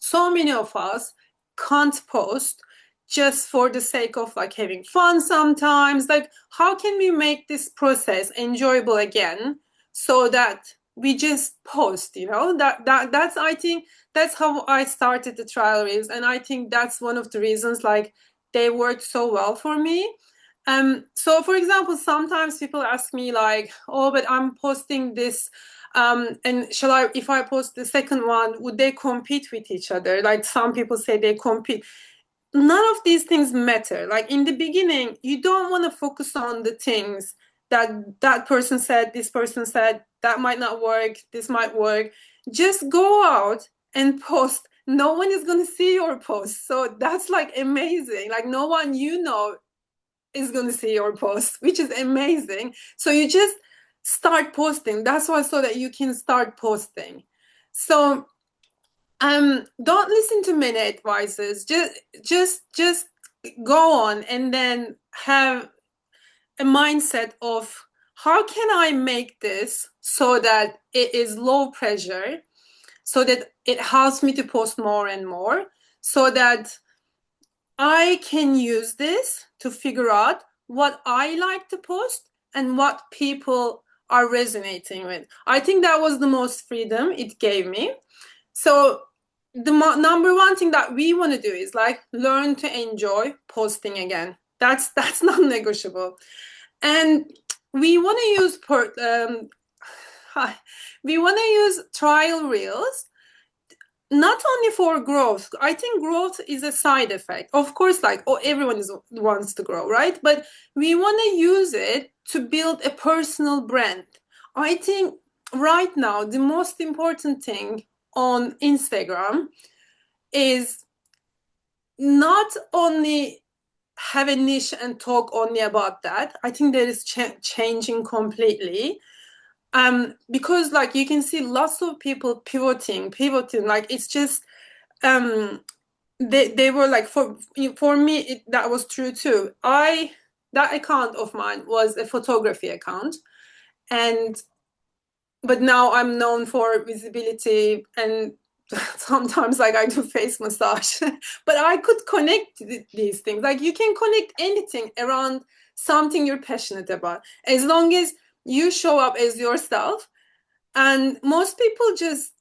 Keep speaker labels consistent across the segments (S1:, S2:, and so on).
S1: so many of us can't post just for the sake of like having fun sometimes. Like, how can we make this process enjoyable again so that we just post, you know? That's I think that's how I started the trial reels, and I think that's one of the reasons like they worked so well for me. So for example, sometimes people ask me like, oh, but I'm posting this and shall I, if I post the second one, would they compete with each other? Like some people say they compete. None of these things matter. Like in the beginning, you don't want to focus on the things that that person said, this person said, that might not work, this might work. Just go out and post. No one is going to see your post. So that's like amazing. Like no one you know is going to see your post, which is amazing. So you just start posting. That's why, so that you can start posting. So don't listen to many advices. Just go on and then have a mindset of how can I make this so that it is low pressure, so that it helps me to post more and more, so that I can use this to figure out what I like to post and what people are resonating with. I think that was the most freedom it gave me. So the number one thing that we want to do is like learn to enjoy posting again. That's non-negotiable. And we want to use we want to use trial reels not only for growth. I think growth is a side effect. Of course, like, oh, wants to grow, right? But we want to use it to build a personal brand. I think right now the most important thing on Instagram is not only have a niche and talk only about that. I think that is changing completely. Because like you can see lots of people pivoting, like it's just um they were like, for me that was true too. I That account of mine was a photography account, and but now I'm known for visibility and sometimes like I do face massage. But I could connect these things. Like you can connect anything around something you're passionate about as long as you show up as yourself, and most people just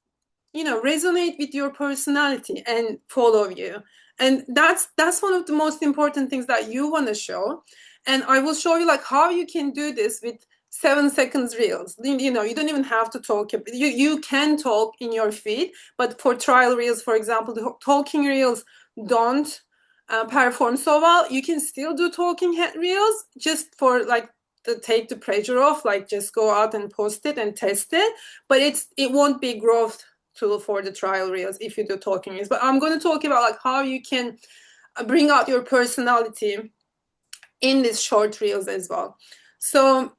S1: resonate with your personality and follow you. And that's one of the most important things that you want to show. And I will show you like how you can do this with 7 seconds reels. You don't even have to talk. You can talk in your feed, but for trial reels, for example, the talking reels don't perform so well. You can still do talking head reels just for like to take the pressure off, like just go out and post it and test it. But it won't be growth tool for the trial reels if you do talking reels. But I'm going to talk about like how you can bring out your personality in these short reels as well. So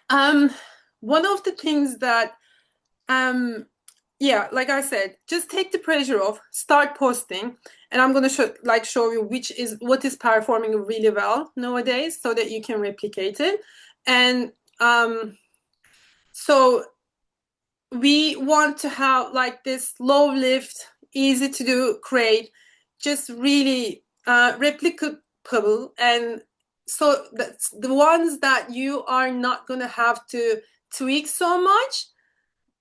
S1: um one of the things that yeah, like I said, just take the pressure off, start posting, and I'm going to show you what is performing really well nowadays so that you can replicate it. And so we want to have like this low lift, easy to do, create, just really replicable. And so that's the ones that you are not going to have to tweak so much,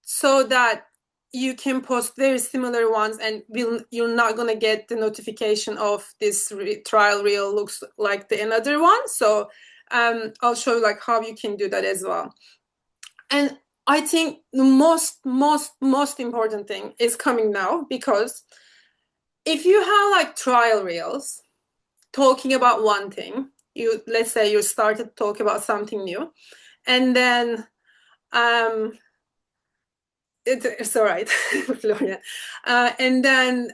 S1: so that you can post very similar ones and you're not going to get the notification of this trial reel looks like the another one. So I'll show you like how you can do that as well. And I think the most important thing is coming now, because if you have like trial reels talking about one thing, let's say you started to talk about something new, and then it's all right, Florian. And then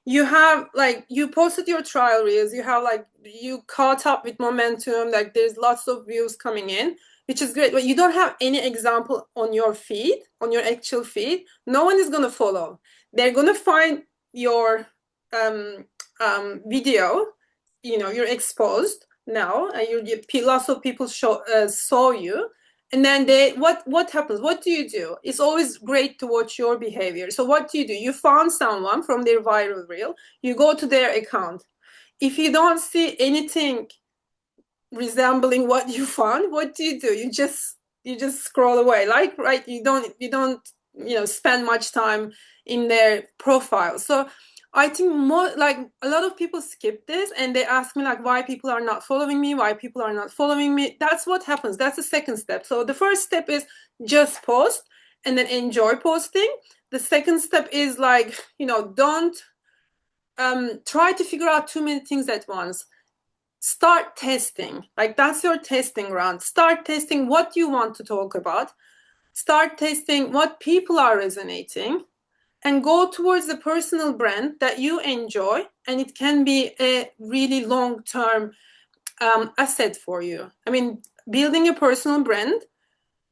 S1: you have like you posted your trial reels, you have like you caught up with momentum, like there's lots of views coming in, which is great. But you don't have any example on your feed, on your actual feed. No one is gonna follow. They're gonna find your video. You're exposed now, and lots of people saw you, And then they what happens? What do you do? It's always great to watch your behavior. So what do? You found someone from their viral reel, you go to their account. If you don't see anything resembling what you found, what do? You just scroll away. Like, right, you don't spend much time in their profile. So I think more like a lot of people skip this and they ask me like why people are not following me, why people are not following me. That's what happens. That's the second step. So the first step is just post and then enjoy posting. The second step is like, don't try to figure out too many things at once. Start testing. Like, that's your testing ground. Start testing what you want to talk about. Start testing what people are resonating, and go towards the personal brand that you enjoy. And it can be a really long term asset for you. I mean, building a personal brand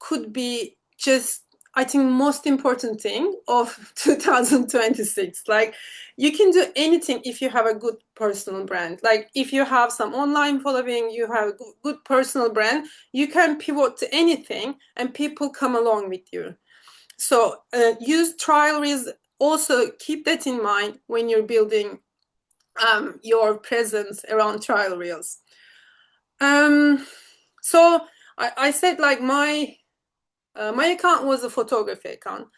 S1: could be just, I think, most important thing of 2026. Like, you can do anything if you have a good personal brand. Like, if you have some online following, you have a good personal brand, you can pivot to anything and people come along with you. So use trial reels. Also keep that in mind when you're building your presence around trial reels. So I said like my account was a photography account,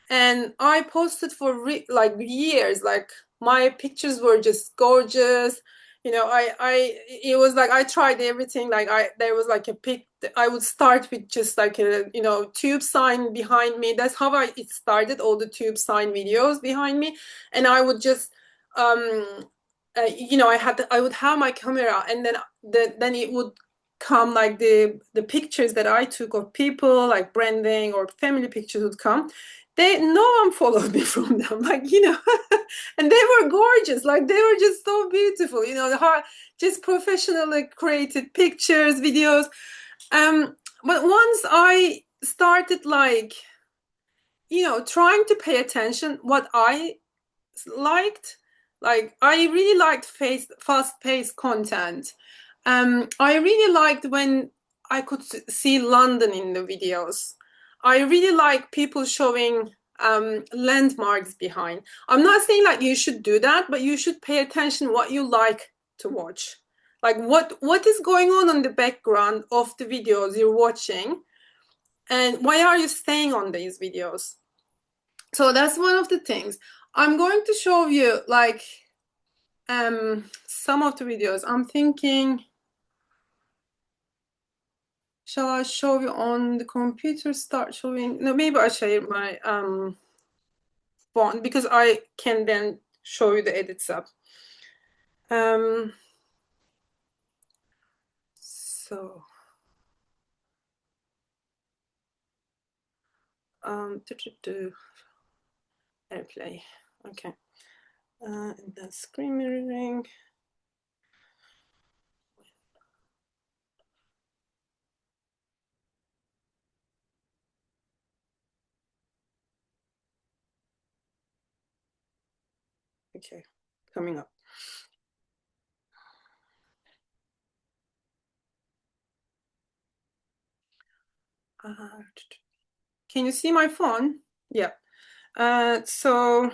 S1: and I posted for like years. Like, my pictures were just gorgeous. It was like I tried everything. Like, there was like a pic. I would start with just like a tube sign behind me. That's how it started. All the tube sign videos behind me, and I would just I would have my camera, and then it would come like the pictures that I took of people, like branding or family pictures would come. No one followed me from them, like, and they were gorgeous, like they were just so beautiful, just professionally created pictures, videos. But once I started like, trying to pay attention what I liked. Like, I really liked fast-paced content. I really liked when I could see London in the videos. I really like people showing landmarks behind. I'm not saying like you should do that, but you should pay attention what you like to watch. Like, what is going on the background of the videos you're watching, and why are you staying on these videos? So that's one of the things. I'm going to show you like some of the videos. I'm thinking, shall I show you on the computer? Start showing. No, maybe I share my phone, because I can then show you the edits up. So airplay. Okay. And then screen mirroring. Okay, coming up. Can you see my phone? Yeah. So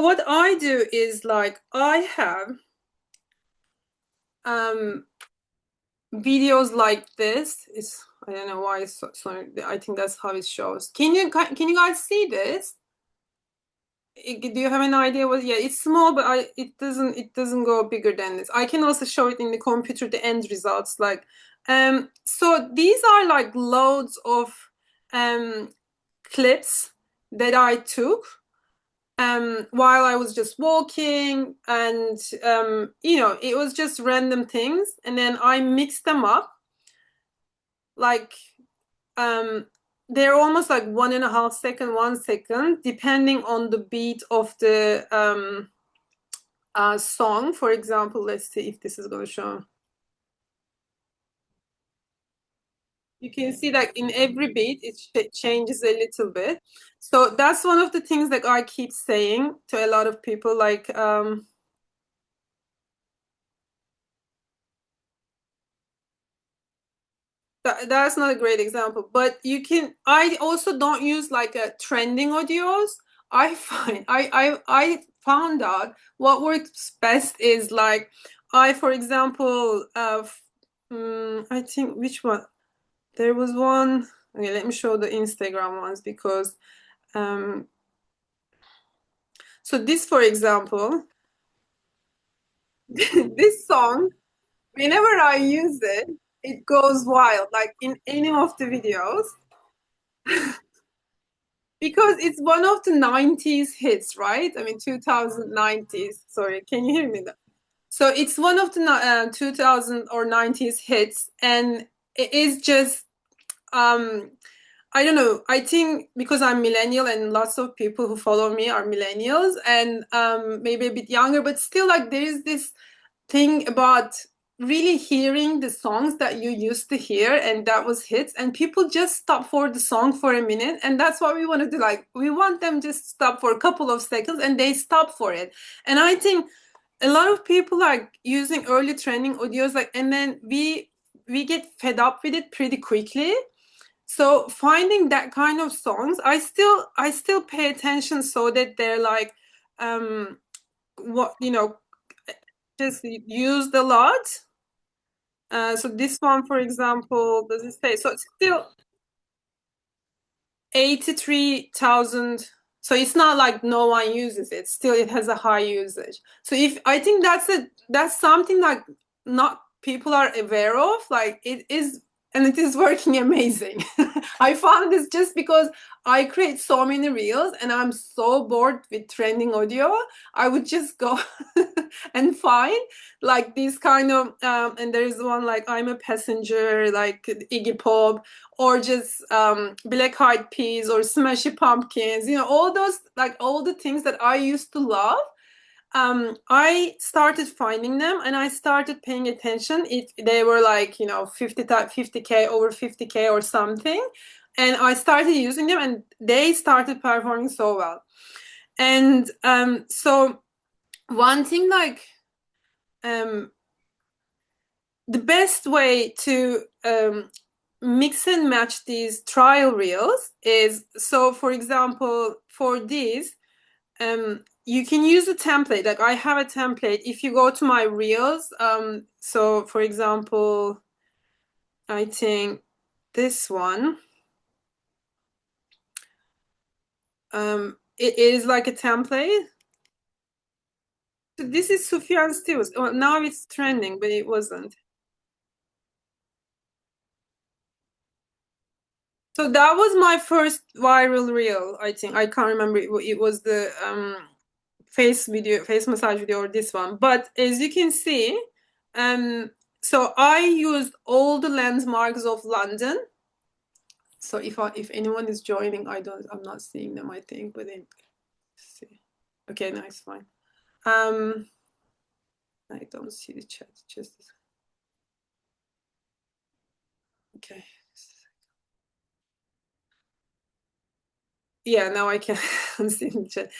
S1: what I do is like I have videos like this. It's, I don't know why it's so I think that's how it shows. Can you guys see this? Do you have an idea what? Yeah, it's small, but it doesn't go bigger than this. I can also show it in the computer, the end results. Like, so these are like loads of clips that I took while I was just walking, and it was just random things, and then I mixed them up. Like, um, they're almost like 1.5 second, 1 second, depending on the beat of the song. For example, let's see if this is going to show. You can see that in every beat it changes a little bit. So that's one of the things that I keep saying to a lot of people, like That's not a great example, but you can. I also don't use like a trending audios. I find I found out what works best is like for example, I think which one there was one. Okay, let me show the Instagram ones because um, so this for example, this song. Whenever I use it, it goes wild. Like in any of the videos. Because it's one of the 90s hits, right? I mean, 2090s. Sorry, can you hear me? So it's one of the 2000 or 90s hits, and it is just, um, I don't know. I think because I'm millennial and lots of people who follow me are millennials and maybe a bit younger, but still, like, there is this thing about really hearing the songs that you used to hear and that was hits and people just stop for the song for a minute and that's what we want to do, like we want them just stop for a couple of seconds and they stop for it. And I think a lot of people like using early trending audios, like, and then we get fed up with it pretty quickly. So finding that kind of songs, I still pay attention so that they're like what just used a lot. So this one, for example, does it say? So it's still 83,000. So it's not like no one uses it. Still, it has a high usage. So if I think that's something like not people are aware of. Like it is, and it is working amazing. I found this just because I create so many reels and I'm so bored with trending audio. I would just go and find like these kind of and there's one like I'm a passenger, like Iggy Pop, or just Black Eyed Peas or Smashy Pumpkins, all those, like all the things that I used to love. I started finding them and I started paying attention. They were like, 50K, over 50K or something. And I started using them and they started performing so well. And so one thing like um, the best way to mix and match these trial reels is, so for example, for these, you can use a template. Like I have a template. If you go to my reels, so for example, I think this one, it is like a template. So this is Sufyan Stevens. Well, now it's trending, but it wasn't. So that was my first viral reel, I think. I can't remember. It was the face massage video, or this one. But as you can see, um, so I used all the landmarks of London. So if anyone is joining, I'm not seeing them, I think, but then see. Okay, no, it's fine. Um, I don't see the chat. Just okay. Yeah, now I can see the chat.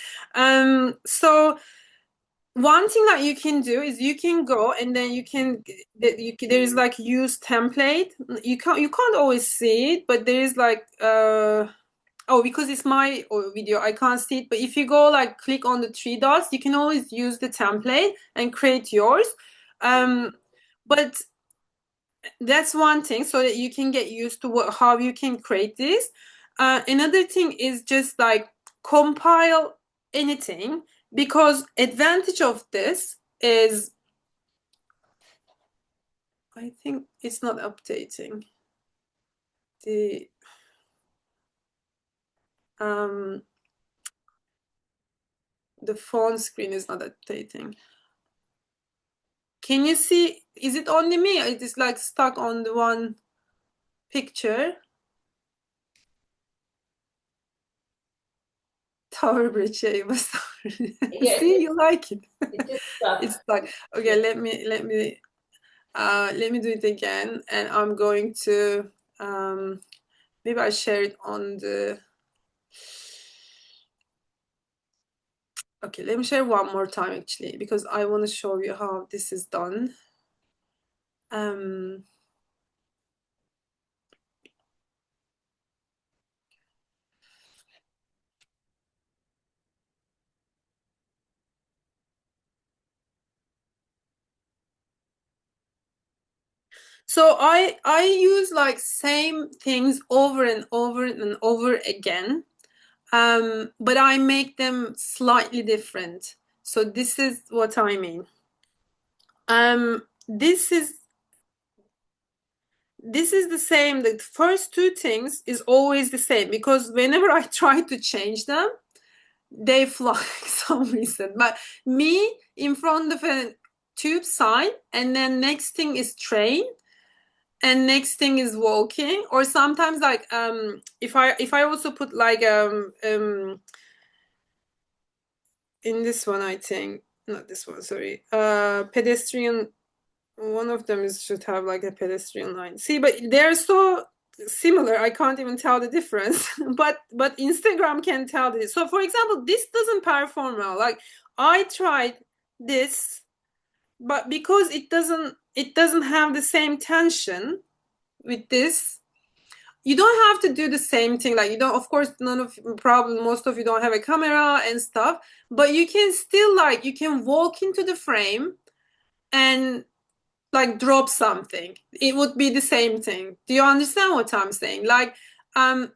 S1: So one thing that you can do is you can go and then there's like use template. You can't always see it, but there is like oh, because it's my video, I can't see it. But if you go like click on the three dots, you can always use the template and create yours. But that's one thing, so that you can get used to how you can create this. Another thing is just like compile anything, because advantage of this is I think it's not updating. The um the phone screen is not updating. Can you see? Is it only me? It is like stuck on the one picture. Tower Bridge, yeah, it was
S2: Yeah,
S1: See, you like it.
S2: it is stuck.
S1: It's stuck. Okay, let me do it again, and I'm going to maybe I share it on the. Okay, let me share one more time actually, because I want to show you how this is done. Um, So I use like same things over and over and over again. But I make them slightly different. So this is what I mean. This is the same. The first two things is always the same because whenever I try to change them, they fly for some reason. But me in front of a tube sign, and then next thing is train, and next thing is walking. Or sometimes like if I also put like in this one, I think not this one, sorry, pedestrian. One of them is should have like a pedestrian line. See, but they're so similar. I can't even tell the difference. But Instagram can tell this. So for example, this doesn't perform well. Like I tried this, but because it doesn't have the same tension with this, you don't have to do the same thing. Like you don't, of course, none of probably most of you don't have a camera and stuff, but you can still like you can walk into the frame and like drop something. It would be the same thing. Do you understand what I'm saying? Like um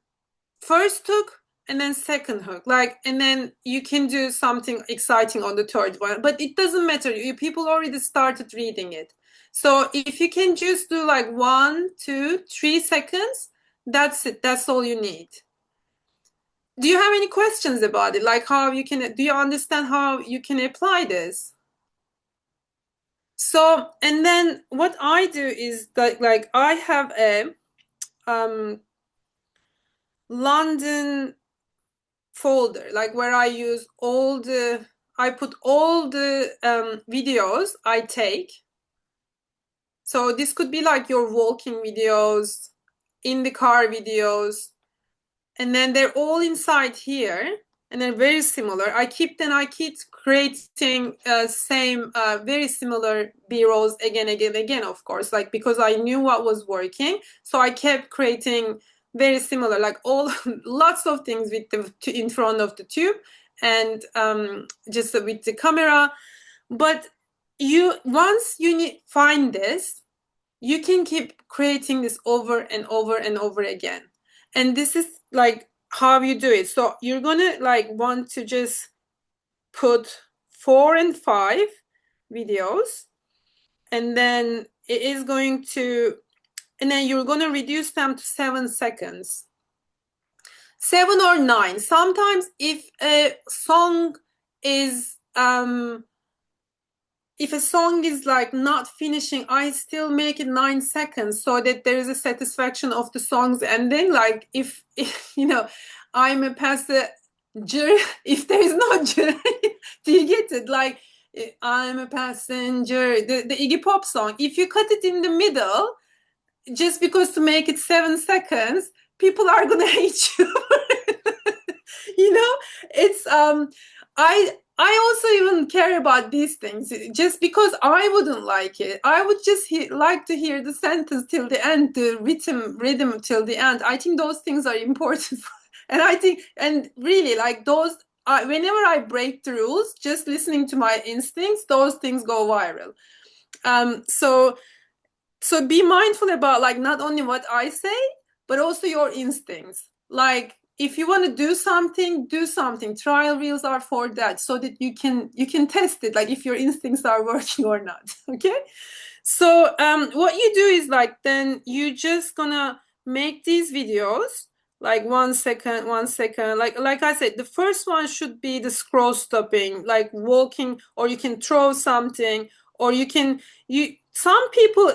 S1: first hook and then second hook. Like and then you can do something exciting on the third one. But it doesn't matter. You people already started reading it. So if you can just do like 1, 2, 3 seconds, that's it. That's all you need. Do you have any questions about it? Like how you can do you understand how you can apply this? So, and then what I do is that like I have a um London folder, like where I put all the videos I take. So this could be like your walking videos, in the car videos, and then they're all inside here and they're very similar. I keep creating same very similar b-rolls again, of course, like because I knew what was working, so I kept creating very similar, like all lots of things with the in front of the tube, and just with the camera. But you once you find this, you can keep creating this over and over and over again. And this is like how you do it. So you're gonna like want to just put 4 and 5 videos, and then it is going to, and then you're gonna reduce them to 7 seconds. 7 or 9. Sometimes if a song is if a song is like not finishing, I still make it 9 seconds so that there is a satisfaction of the song's ending. Like if I'm a passenger, if there is no journey, do you get it? Like I'm a passenger, the Iggy Pop song. If you cut it in the middle, just because to make it 7 seconds, people are gonna hate you. you know it's I also even care about these things just because I wouldn't like it. I would just like to hear the sentence till the end, the rhythm till the end. I think those things are important. And I think, and really like those, whenever I break the rules just listening to my instincts, those things go viral. So be mindful about like not only what I say, but also your instincts. Like if you want to do something. Trial reels are for that, so that you can test it, like if your instincts are working or not. Okay. So what you do is like then you just gonna make these videos like 1 second, 1 second. Like I said, the first one should be the scroll stopping, like walking, or you can throw something, or you some people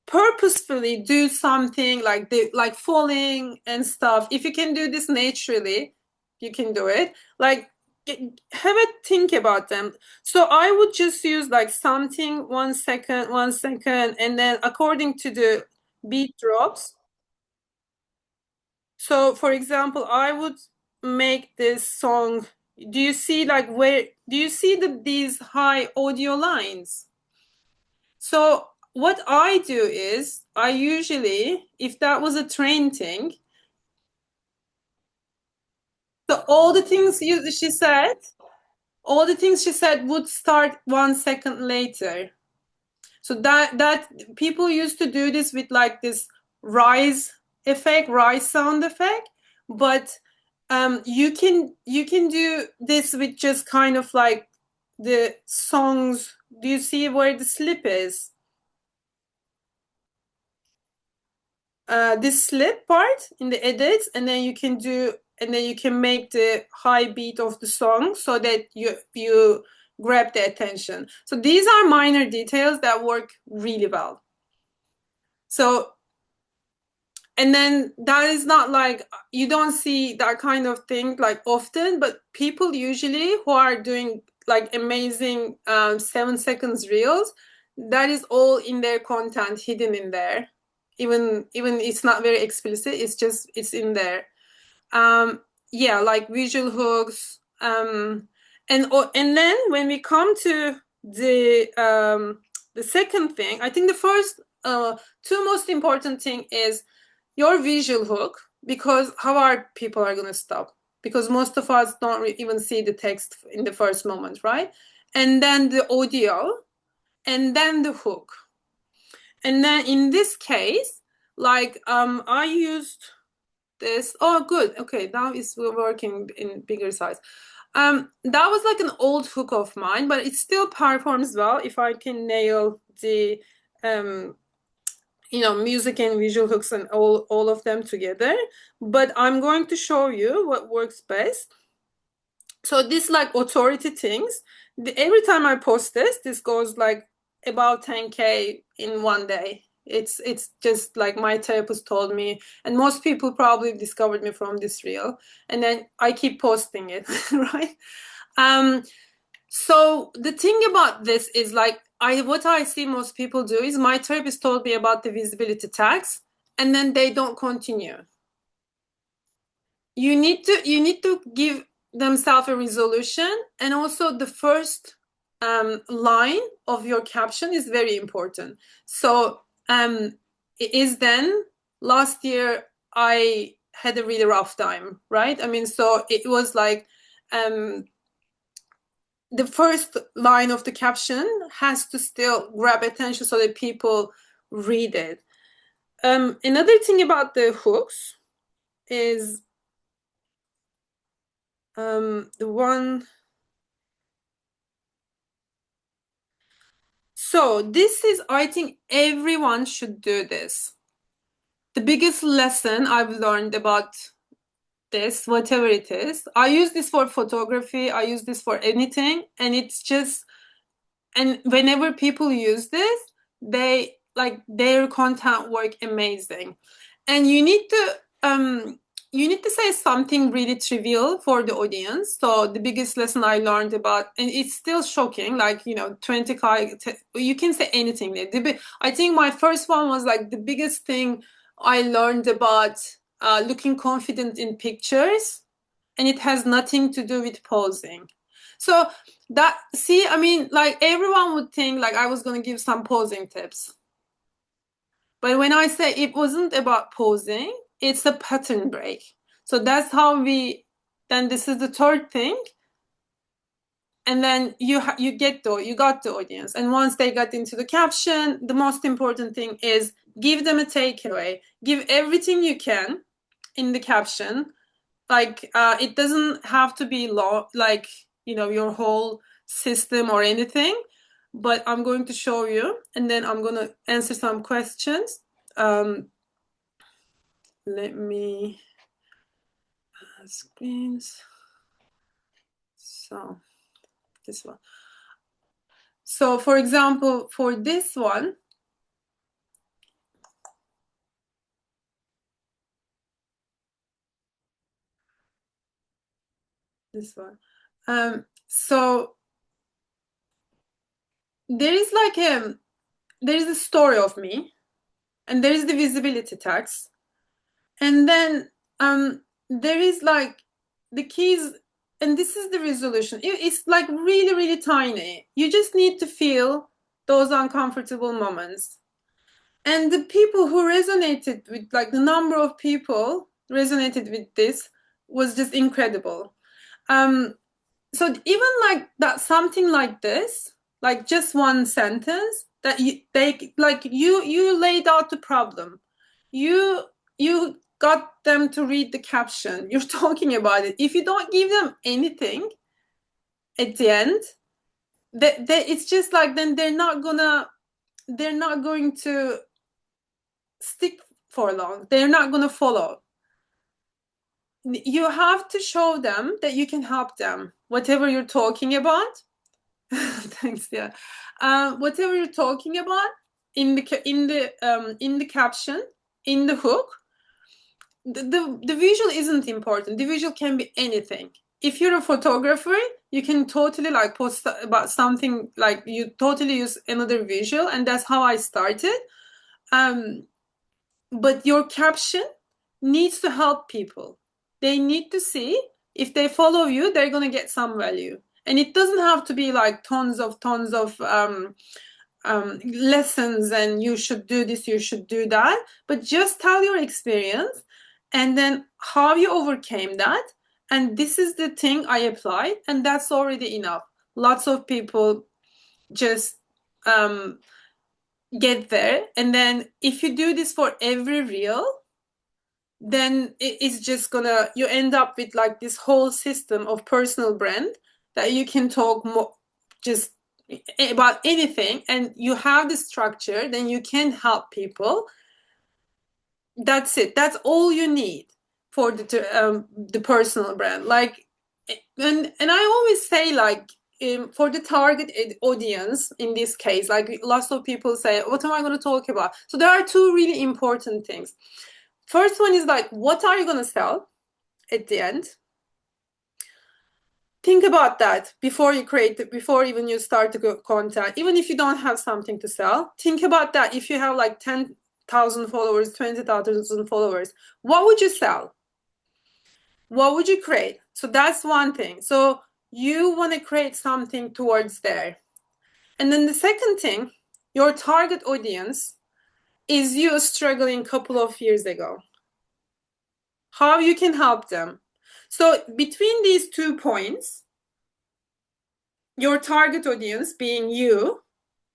S1: purposefully do something like they like falling and stuff. If you can do this naturally, you can do it. Like have a think about them. So I would just use like something 1 second, 1 second, and then according to the beat drops. So for example, I would make this song. Do you see like where do you see these high audio lines? So what I do is I usually, if that was a train thing, so all the things she said would start 1 second later. So that people used to do this with like this rise sound effect, but you can do this with just kind of like the songs. Do you see where the slip is? This slip part in the edits, and then you can make the high beat of the song so that you grab the attention. So these are minor details that work really well. So, and then that is not like, you don't see that kind of thing like often, but people usually who are doing like amazing 7 seconds reels, that is all in their content, hidden in there. Even it's not very explicit, it's in there. um yeah, like visual hooks. And then when we come to the second thing, I think the first two most important thing is your visual hook, because how are people are going to stop, because most of us don't even see the text in the first moment, right? And then the audio, and then the hook. And then in this case, like I used this. Oh, good. Okay, now it's working in bigger size. That was like an old hook of mine, but it still performs well if I can nail the um, music and visual hooks and all of them together. But I'm going to show you what works best. So this like authority things, every time I post this goes like about 10K in one day. It's just like my therapist told me, and most people probably discovered me from this reel, and then I keep posting it, right? Um, so the thing about this is like, what I see most people do is, my therapist told me about the visibility tags, and then they don't continue. You need to give themselves a resolution, and also the first line of your caption is very important. So it is then, last year I had a really rough time, right? I mean, so it was like um the first line of the caption has to still grab attention so that people read it. Another thing about the hooks is the one. So this is, I think everyone should do this. The biggest lesson I've learned about this, whatever it is, I use this for photography, I use this for anything, and it's just, and whenever people use this, they like their content work amazing. And you need to say something really trivial for the audience. So the biggest lesson I learned about, and it's still shocking, like 20K, you can say anything. I think my first one was like, the biggest thing I learned about looking confident in pictures, and it has nothing to do with posing. So that, see, I mean, like everyone would think like I was going to give some posing tips. But when I say it wasn't about posing, it's a pattern break. So that's how then this is the third thing. And then you got the audience. And once they got into the caption, the most important thing is give them a takeaway. Give everything you can in the caption. Like it doesn't have to be like your whole system or anything, but I'm going to show you, and then I'm going to answer some questions. Let me screens. So this one. So for example, for this one, so there is like there is a story of me, and there is the visibility tags, and then there is like the keys, and this is the resolution. It's like really, really tiny. You just need to feel those uncomfortable moments. And the people who resonated with, like the number of people resonated with this was just incredible. So even like that, something like this, like just one sentence, that you laid out the problem. You got them to read the caption. You're talking about it. If you don't give them anything at the end, it's just like then they're not going to stick for long. They're not going to follow. You have to show them that you can help them. Whatever you're talking about, thanks. Yeah, whatever you're talking about in the caption, in the hook, the visual isn't important. The visual can be anything. If you're a photographer, you can totally like post about something, like you totally use another visual, and that's how I started. Um, but your caption needs to help people. They need to see if they follow you, they're gonna get some value. And it doesn't have to be like tons of lessons and you should do this, you should do that, but just tell your experience and then how you overcame that. And this is the thing I applied, and that's already enough. Lots of people just get there. And then if you do this for every reel, then it's just gonna, you end up with like this whole system of personal brand that you can talk more just about anything, and you have the structure, then you can help people. That's it. That's all you need for the personal brand. Like, and I always say like, for the target audience in this case, like lots of people say, what am I going to talk about? So there are two really important things. First one is like, what are you going to sell at the end? Think about that before you create it, before even you start to go content. Even if you don't have something to sell, think about that. If you have like 10,000 followers, 20,000 followers, what would you sell? What would you create? So that's one thing. So you want to create something towards there. And then the second thing, your target audience is you struggling a couple of years ago. How you can help them. So between these 2 points, your target audience being you,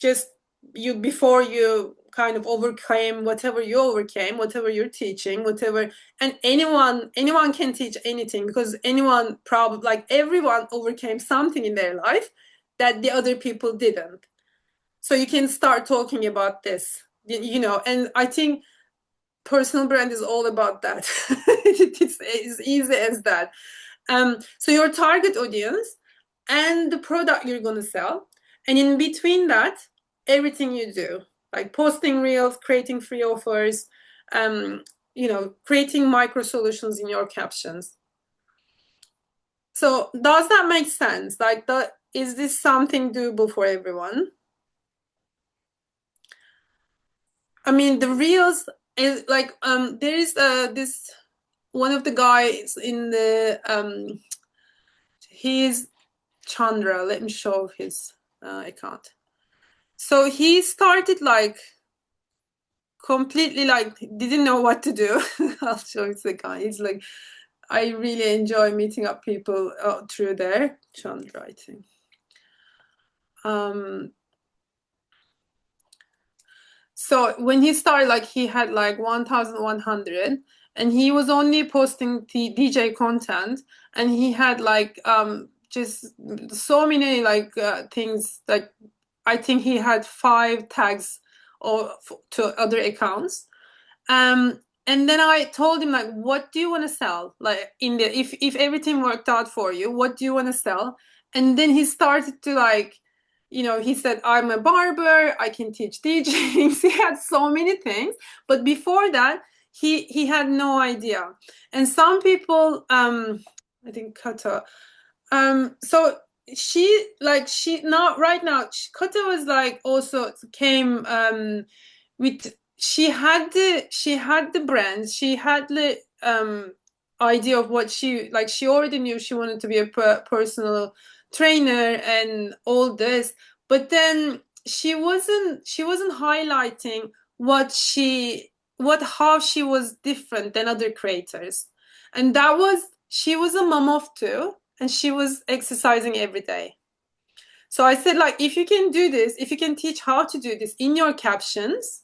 S1: just you before you kind of overcame whatever you overcame, whatever you're teaching, whatever, and anyone can teach anything, because anyone probably, like everyone overcame something in their life that the other people didn't. So you can start talking about this, and I think personal brand is all about that. It's as easy as that. So your target audience and the product you're going to sell, and in between that, everything you do, like posting reels, creating free offers, creating micro solutions in your captions. So does that make sense? Like, is this something doable for everyone? I mean, the reels is like, there is this one of the guys in the he's Chandra. Let me show his account. So he started like completely like didn't know what to do. I'll show you the guy. He's like, I really enjoy meeting up people through there. Chandra, I think. So when he started, like he had like 1,100, and he was only posting DJ content, and he had like just so many like things. Like I think he had 5 tags or to other accounts. And then I told him like, what do you want to sell? Like if everything worked out for you, what do you want to sell? And then he started to like, he said, I'm a barber, I can teach DJing. He had so many things, but before that, he had no idea. And some people, I think Kata, so she now right now Kata was like also came with she had the brand, she had the idea of what she already knew she wanted to be a personal trainer and all this, but then she wasn't highlighting how she was different than other creators. And she was a mom of two, and she was exercising every day. So I said, like, if you can do this, if you can teach how to do this in your captions,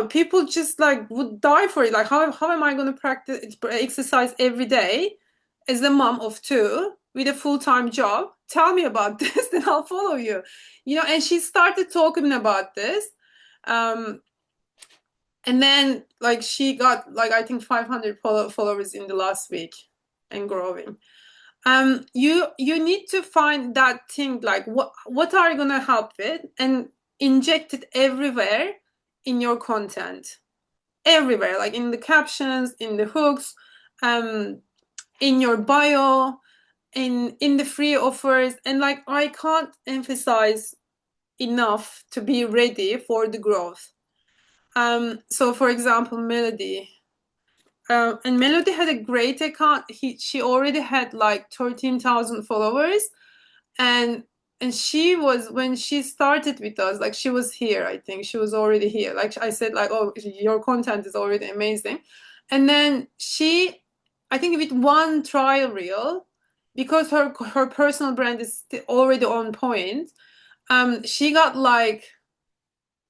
S1: people just like would die for it. Like, how am I going to practice exercise every day as a mom of two with a full-time job? Tell me about this, then I'll follow you. And she started talking about this. Um, and then like she got like I think 500 followers in the last week and growing. You need to find that thing, like what are you gonna help with, and inject it everywhere in your content, everywhere, like in the captions, in the hooks, um, in your bio, in the free offers, and like I can't emphasize enough to be ready for the growth. So for example, Melody. And Melody had a great account. She already had like 13,000 followers, and she was, when she started with us, like she was here, I think she was already here. Like I said, like, oh, your content is already amazing. And then she, I think with one trial reel, because her personal brand is already on point, she got like,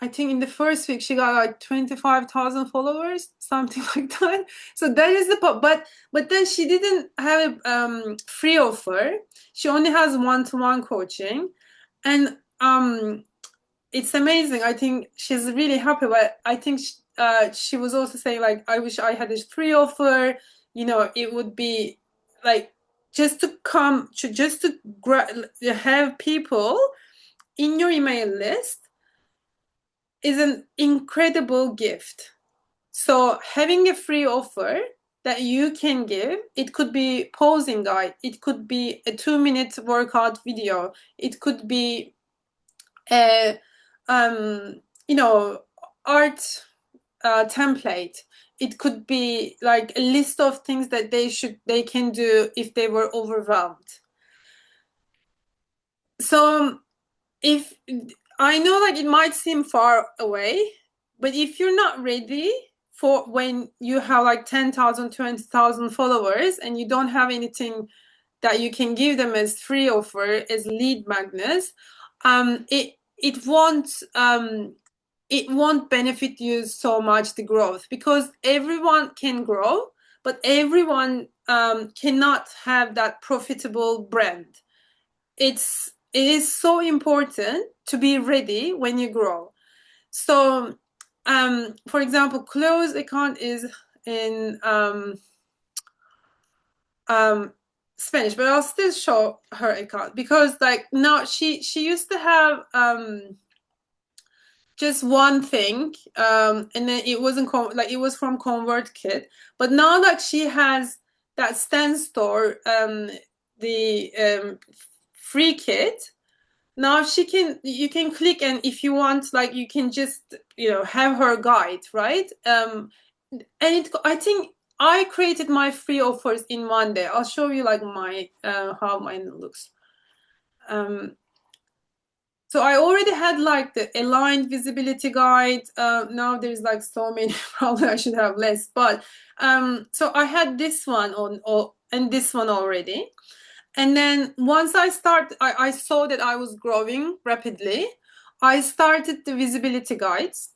S1: I think in the first week she got like 25,000 followers, something like that. So that is the but then she didn't have a free offer. She only has one-to-one coaching, and it's amazing. I think she's really happy. But I think she was also saying like, I wish I had this free offer. It would be like just to come to just to have people in your email list is an incredible gift. So having a free offer that you can give, it could be posing guide, it could be a 2 minute workout video, it could be a um, you know art template. It could be like a list of things that they can do if they were overwhelmed. So if I know like it might seem far away, but if you're not ready for when you have like 10,000, 20,000 followers and you don't have anything that you can give them as free offer, as lead magnets, it won't benefit you so much, the growth, because everyone can grow, but everyone cannot have that profitable brand. It is so important to be ready when you grow. So, for example, Chloe's account is in um, Spanish, but I'll still show her account because, like, now she used to have just one thing, and then it wasn't like it was from ConvertKit, but now that she has that Stand Store, the free kit. Now you can click, and if you want, like, you can just have her guide, right? And I think I created my free offers in one day. I'll show you like my how mine looks. Um, so I already had like the aligned visibility guide. Now there's like so many. Probably I should have less, but so I had this one and this one already. And then once I saw that I was growing rapidly. I started the visibility guides.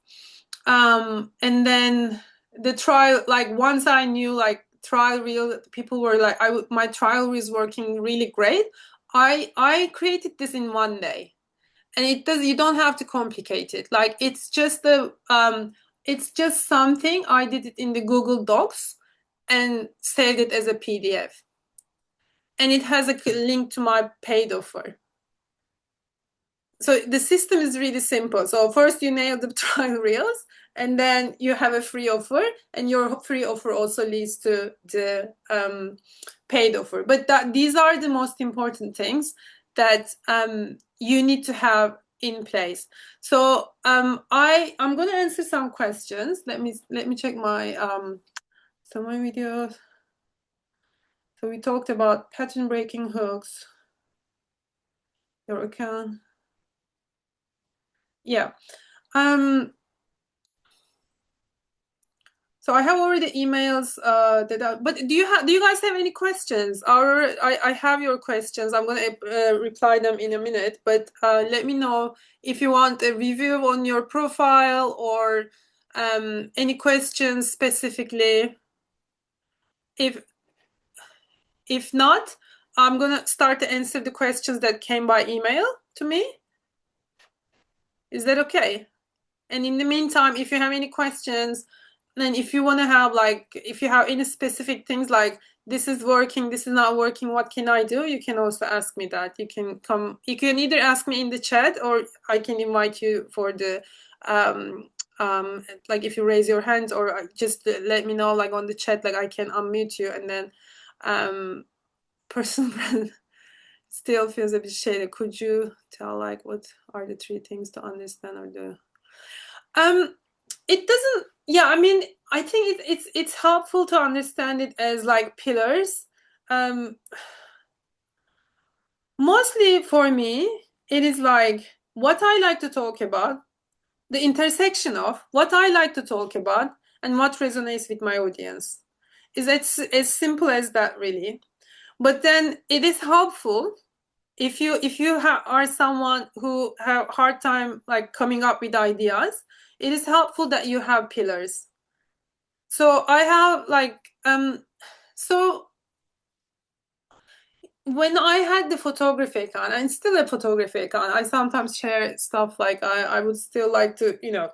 S1: And then the trial, like once I knew like trial reel, people were like, my trial reel is working really great. I created this in one day, and you don't have to complicate it. Like it's just something. I did it in the Google Docs and saved it as a PDF, and it has a link to my paid offer. So the system is really simple. So first you nail the trial reels, and then you have a free offer, and your free offer also leads to the paid offer. But these are the most important things that you need to have in place. So I'm going to answer some questions. Let me check my my videos. So we talked about pattern breaking hooks, your account. Yeah. Um, So I have already emails but do you guys have any questions? I have your questions. I'm gonna reply them in a minute, but let me know if you want a review on your profile or any questions specifically. If if not, I'm gonna start to answer the questions that came by email to me. Is that okay? And in the meantime, if you have any questions, and if you want to have like, if you have any specific things like this is working, this is not working, what can I do? You can also ask me that. You can come, you can either ask me in the chat or I can invite you for the, like if you raise your hand or just let me know like on the chat, like I can unmute you and then, personal brand still feels a bit shady. Could you tell like what are the three things to understand or do? It doesn't, yeah, I mean, I think it's helpful to understand it as like pillars. Um, Mostly for me, it is like what I like to talk about, the intersection of what I like to talk about and what resonates with my audience. Is it's as simple as that, really. But then it is helpful if you are someone who have hard time like coming up with ideas. It is helpful that you have pillars. So I have like so when I had the photography account and still a photography account, I sometimes share stuff like I would still like to, you know,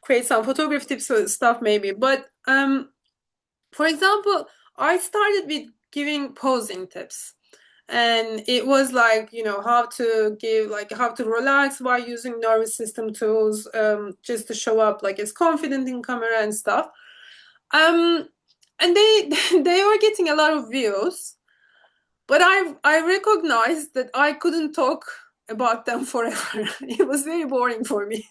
S1: create some photography tips or stuff maybe. But for example, I started with giving posing tips. And it was like, you know, how to give, like how to relax while using nervous system tools, just to show up like as confident in camera and stuff. Um, and they they were getting a lot of views, but I recognized that I couldn't talk about them forever. It was very boring for me.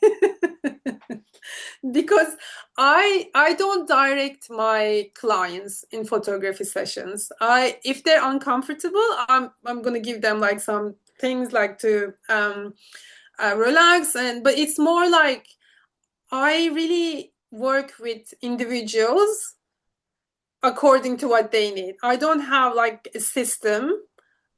S1: Because I don't direct my clients in photography sessions. I if they're uncomfortable, I'm gonna give them like some things like to relax, and but it's more like I really work with individuals according to what they need. I don't have like a system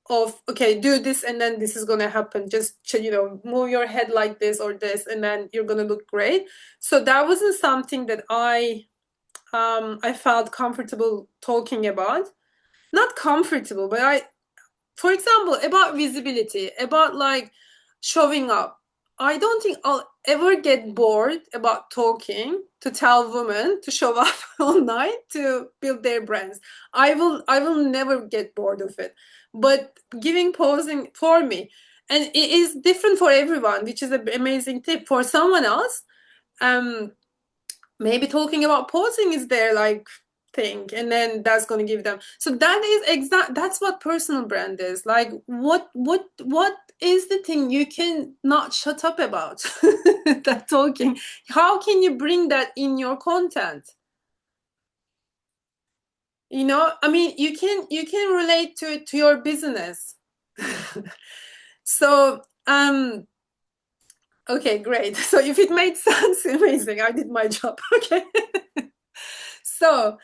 S1: of okay, do this and then this is gonna happen. Just you know, move your head like this or this, and then you're gonna look great. So that wasn't something that I felt comfortable talking about. Not comfortable, but for example, about visibility, about like showing up. I don't think I'll ever get bored about talking to tell women to show up online to build their brands. I will never get bored of it. But giving posing for me, and it is different for everyone, which is an amazing tip. For someone else, um, maybe talking about posing is their like thing, and then that's going to give them, so that is that's what personal brand is like. What is the thing you can not shut up about? That talking, how can you bring that in your content? You know, I mean, you can relate to it to your business. So okay, great. So if it made sense, amazing, I did my job. Okay. So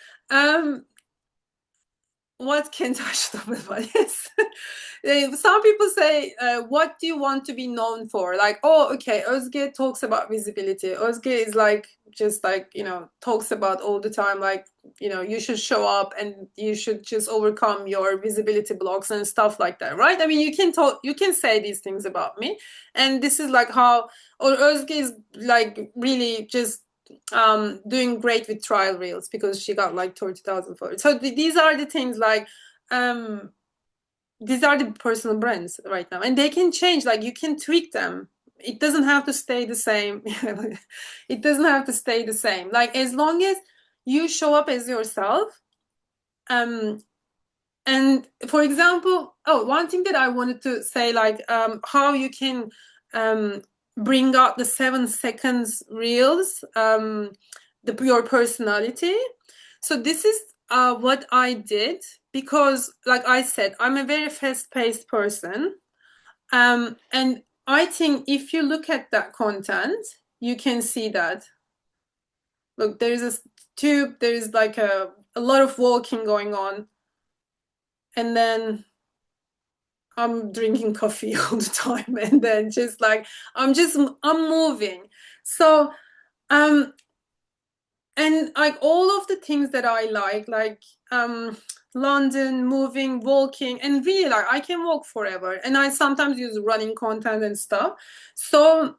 S1: what can touch the about? Yes. Some people say, what do you want to be known for? Like, oh, okay, Özge talks about visibility. Özge is like, just like, you know, talks about all the time, like, you know, you should show up and you should just overcome your visibility blocks and stuff like that, right? I mean, you can talk, you can say these things about me. And this is like how, or Özge is like really just doing great with trial reels because she got like 30,000 followers. So these are the things like these are the personal brands right now, and they can change. Like you can tweak them. It doesn't have to stay the same. It doesn't have to stay the same. Like as long as you show up as yourself. And for example, oh, one thing that I wanted to say, like how you can bring out the 7 seconds reels, your personality. So this is what I did because, like I said, I'm a very fast-paced person, and I think if you look at that content, you can see that. Look, there is a tube, there is like a lot of walking going on, and then I'm drinking coffee all the time, and then just like I'm moving. So um and like all of the things that I like London, moving, walking, and really like I can walk forever. And I sometimes use running content and stuff. So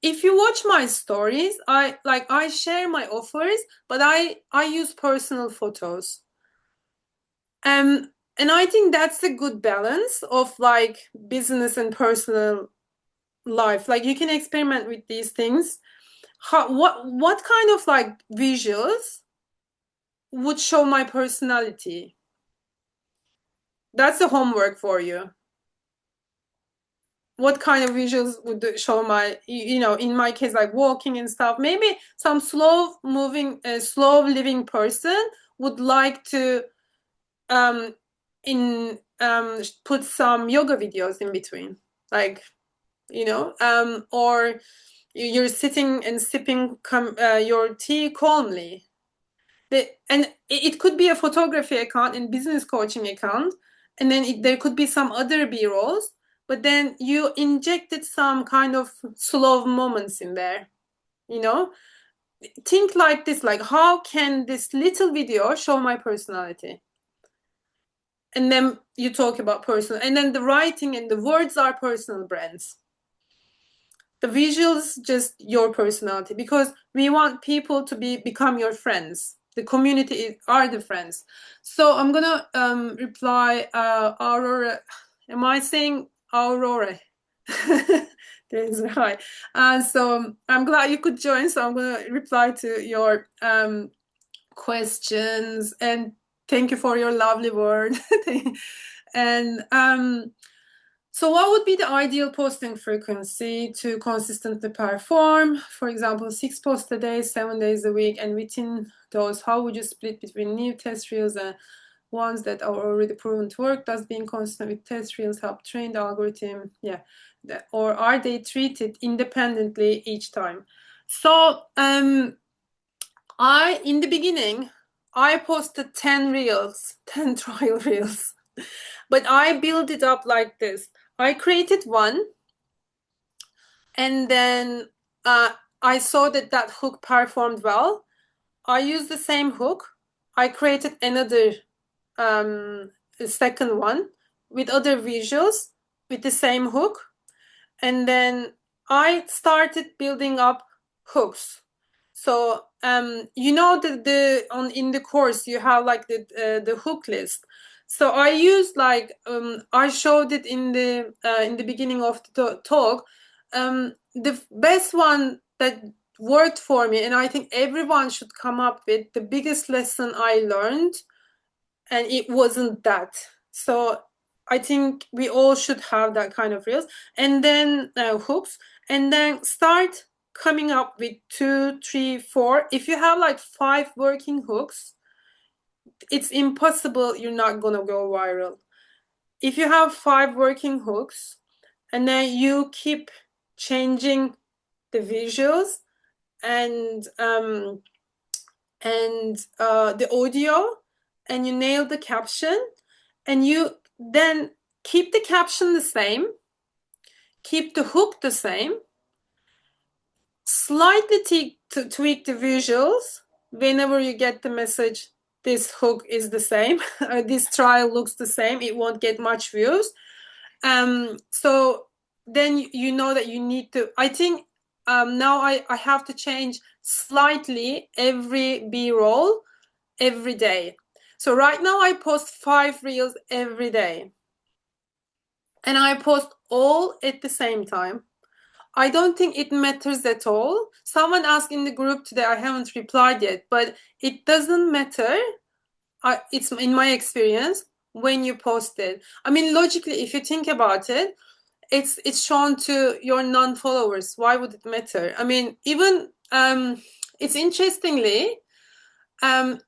S1: if you watch my stories, I share my offers, but I use personal photos. And I think that's a good balance of like business and personal life. Like you can experiment with these things. What kind of like visuals would show my personality? That's the homework for you. What kind of visuals would show my, in my case, like walking and stuff? Maybe some slow moving, slow living person would like to um in put some yoga videos in between, like or you're sitting and sipping your tea calmly. And it could be a photography account and business coaching account, and then there could be some other b-rolls, but then you injected some kind of slow moments in there. You know, think like this: like, how can this little video show my personality? And then you talk about personal, and then the writing and the words are personal brands. The visuals just your personality, because we want people to become your friends. The community are the friends. So I'm gonna reply Aurora. Am I saying Aurora? That's right. So I'm glad you could join. So I'm gonna reply to your questions, and thank you for your lovely word. And so what would be the ideal posting frequency to consistently perform? For example, 6 posts a day, 7 days a week, and within those, how would you split between new test reels and ones that are already proven to work? Does being consistent with test reels help train the algorithm? Yeah. Or are they treated independently each time? So in the beginning, I posted 10 reels, 10 trial reels, but I built it up like this. I created one, and then I saw that that hook performed well. I used the same hook. I created another um, second one with other visuals with the same hook, and then I started building up hooks. So the on in the course you have like the hook list. So I used like I showed it in the beginning of the talk. The best one that worked for me, and I think everyone should come up with the biggest lesson I learned, and it wasn't that. So I think we all should have that kind of reels, and then hooks, and then start coming up with 2, 3, 4. If you have like 5 working hooks, it's impossible you're not gonna go viral. If you have 5 working hooks, and then you keep changing the visuals and the audio, and you nail the caption, and you then keep the caption the same, keep the hook the same, slightly tweak the visuals whenever you get the message this hook is the same, this trial looks the same, it won't get much views. So then you know that you need to, I think now I have to change slightly every b-roll every day. So right now I post 5 reels every day, and I post all at the same time. I don't think it matters at all. Someone asked in the group today, I haven't replied yet, but it doesn't matter. It's in my experience when you post it. I mean, logically, if you think about it, it's shown to your non-followers. Why would it matter? I mean, even it's interestingly,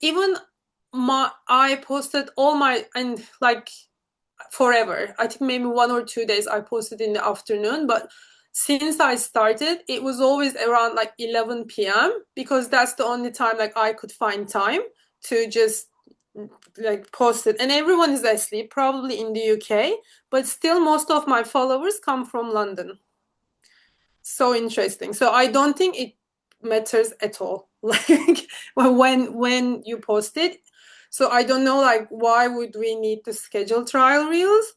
S1: even I posted all my, and like forever. I think maybe 1 or 2 days I posted in the afternoon, but since I started, it was always around like 11 p.m. because that's the only time like I could find time to just like post it. And everyone is asleep, probably in the UK, but still most of my followers come from London. So interesting. So I don't think it matters at all. Like when you post it. So I don't know like why would we need to schedule trial reels?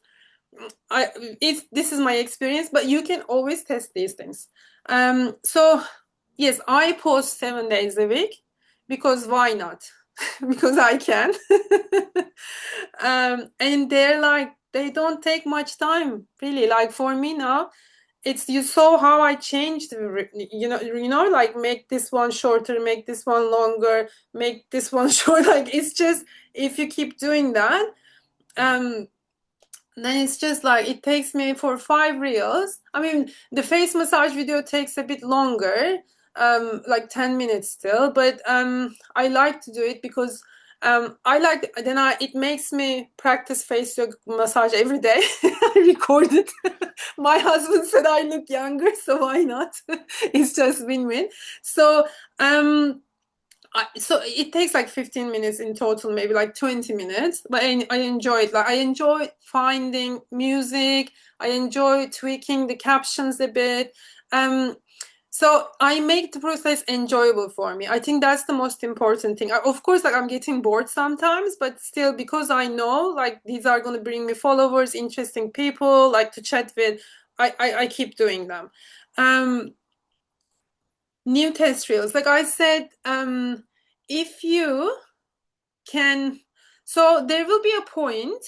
S1: I if this is my experience, but you can always test these things. So yes, I post 7 days a week because why not? Because I can. And they're like they don't take much time, really. Like for me now, it's you saw how I changed, like make this one shorter, make this one longer, make this one short. Like it's just if you keep doing that, um, then it's just like it takes me for 5 reels. I mean, the face massage video takes a bit longer, like 10 minutes still, but I like to do it because I like then I it makes me practice face yoga massage every day. I record it. My husband said I look younger, so why not? It's just win-win. So so it takes like 15 minutes in total, maybe like 20 minutes, but I enjoy it. Like I enjoy finding music. I enjoy tweaking the captions a bit. Um, so I make the process enjoyable for me. I think that's the most important thing. Of course, like I'm getting bored sometimes, but still because I know like these are going to bring me followers, interesting people, like to chat with, I keep doing them. Um, New test reels. Like I said, if you can, so there will be a point,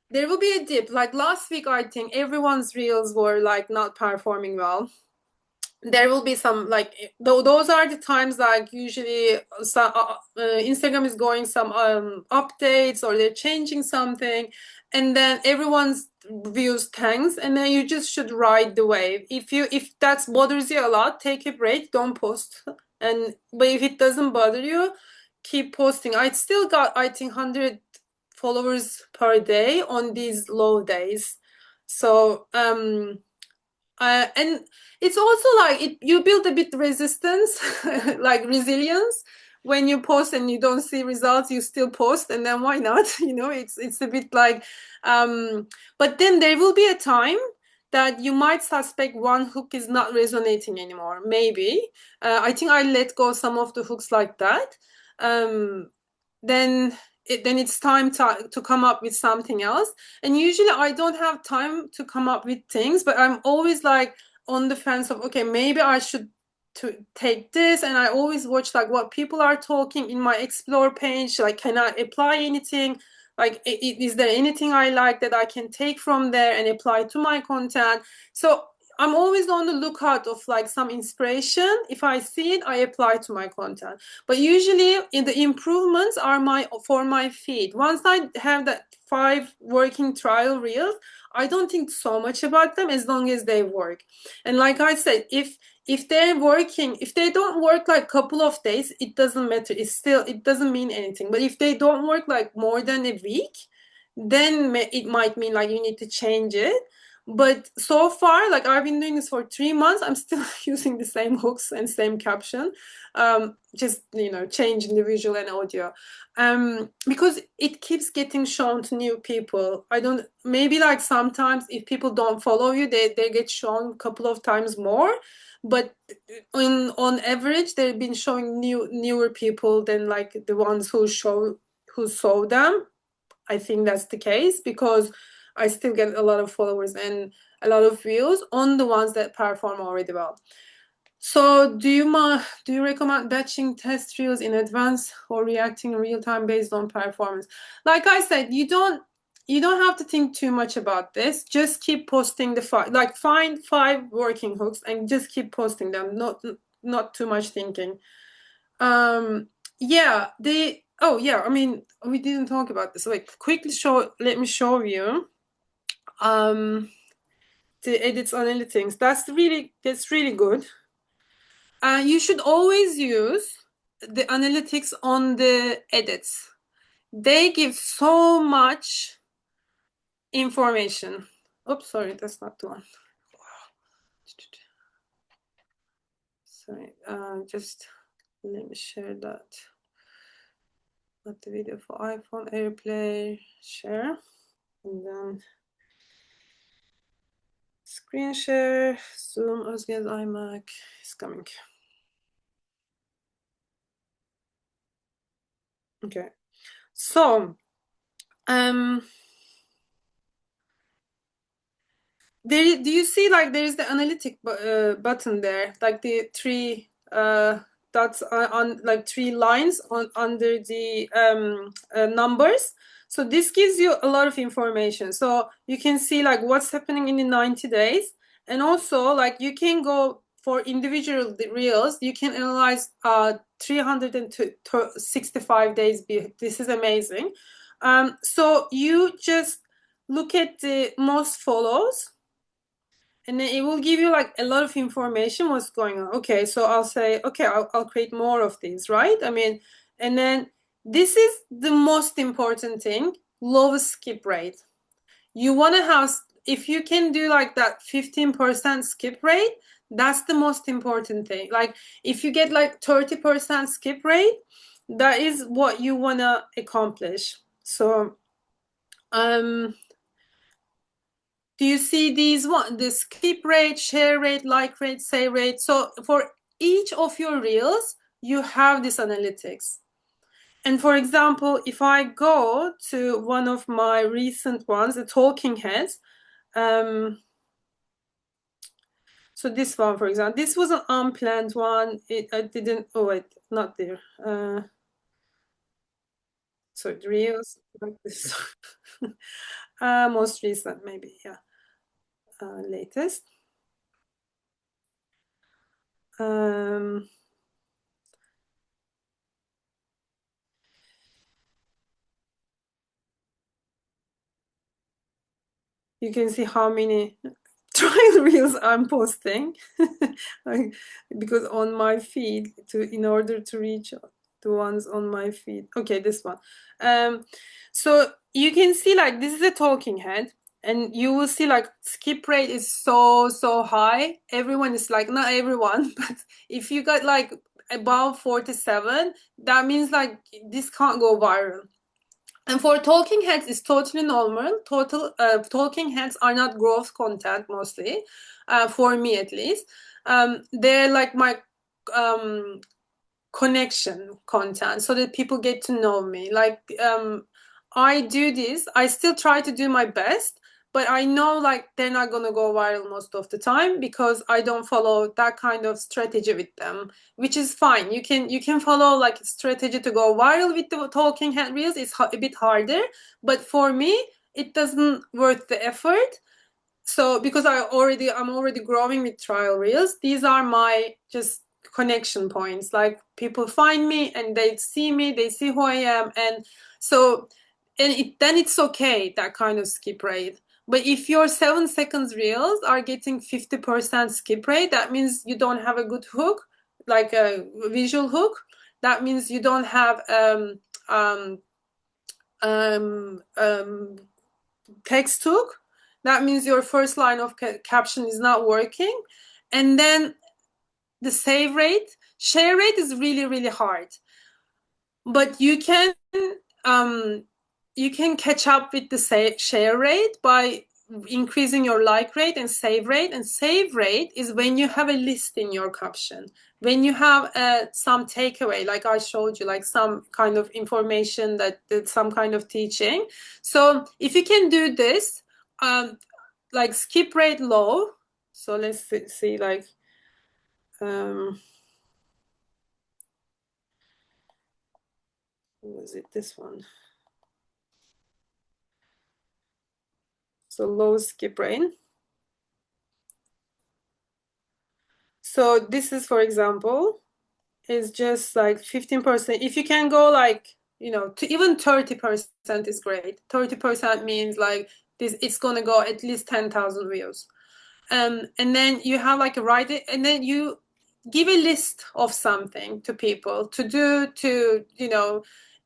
S1: there will be a dip. Like last week, I think everyone's reels were like not performing well. There will be some like though those are the times like usually Instagram is going some updates or they're changing something, and then everyone's views tanks, and then you just should ride the wave. If that bothers you a lot, take a break, don't post. And but if it doesn't bother you, keep posting. I still got I think 100 followers per day on these low days. So and it's also like you build a bit resistance, like resilience. When you post and you don't see results, you still post, and then why not? It's a bit like, but then there will be a time that you might suspect one hook is not resonating anymore. Maybe I think I let go some of the hooks like that. Um, then it's time to come up with something else. And usually I don't have time to come up with things, but I'm always like on the fence of, okay, maybe I should to take this. And I always watch like what people are talking in my explore page. Like, can I apply anything? Like, is there anything I like that I can take from there and apply to my content? So I'm always on the lookout of like some inspiration. If I see it, I apply to my content. But usually in the improvements are my for my feed. Once I have that 5 working trial reels, I don't think so much about them as long as they work. And like I said, if they're working, if they don't work like a couple of days, it doesn't matter. It doesn't mean anything. But if they don't work like more than a week, then it might mean like you need to change it. But so far, like I've been doing this for 3 months, I'm still using the same hooks and same caption, just changing the visual and audio, because it keeps getting shown to new people. I don't maybe like sometimes if people don't follow you, they get shown a couple of times more, but on average, they've been showing newer people than like the ones who saw them. I think that's the case because I still get a lot of followers and a lot of views on the ones that perform already well. So do you recommend batching test reels in advance or reacting real time based on performance? Like I said, you don't have to think too much about this. Just keep posting find 5 working hooks and just keep posting them. Not too much thinking. Um, yeah, I mean, we didn't talk about this. Like, let me show you. Um, the edits analytics. That's really good. You should always use the analytics on the edits. They give so much information. Oops, sorry, that's not the one. Sorry, just let me share that. Not the video for iPhone, AirPlay, share, and then screen share, Zoom, Özge's iMac is coming. Okay, so do you see like there is the analytic button there, like the three dots on like three lines on under the numbers. So this gives you a lot of information. So you can see like what's happening in the 90 days, and also like you can go for individual reels. You can analyze 365 days. This is amazing. So you just look at the most follows, and then it will give you like a lot of information what's going on. Okay, so I'll say, okay, I'll create more of these, right? I mean, and then this is the most important thing, lowest skip rate. You want to have, if you can do like that 15% skip rate, that's the most important thing. Like if you get like 30% skip rate, that is what you want to accomplish. So do you see these one, the skip rate, share rate, like rate, save rate? So for each of your reels, you have this analytics. And for example, if I go to one of my recent ones, the talking heads, so this one, for example, this was an unplanned one. I didn't, oh wait, not there. So the reels like this. Most recent, maybe, yeah. Latest. You can see how many trial reels I'm posting. Like, because on my feed, in order to reach the ones on my feed. Okay, this one. So you can see like this is a talking head, and you will see like skip rate is so high. Everyone is like, not everyone, but if you got like above 47, that means like this can't go viral. And for talking heads, it's totally normal. Talking heads are not growth content mostly, for me at least. They're like my connection content, so that people get to know me. Like I do this. I still try to do my best, but I know like they're not gonna go viral most of the time because I don't follow that kind of strategy with them, which is fine. You can follow like a strategy to go viral with the talking head reels. It's a bit harder, but for me, it doesn't worth the effort. So because I'm already growing with trial reels, these are my just connection points. Like people find me and they see me, they see who I am, and so then it's okay, that kind of skip rate. But if your 7 seconds reels are getting 50% skip rate, that means you don't have a good hook, like a visual hook. That means you don't have text hook. That means your first line of caption is not working. And then the save rate, share rate is really hard. But um, you can catch up with the share rate by increasing your like rate and save rate. And save rate is when you have a list in your caption, when you have some takeaway, like I showed you, like some kind of information that some kind of teaching. So if you can do this, like skip rate low. So let's see like was it this one? So low skip rate. So this is, for example, is just like 15%. If you can go like, to even 30% is great. 30% means like this, it's gonna go at least 10,000 views. And then you have like a write it, and then you give a list of something to people to do, to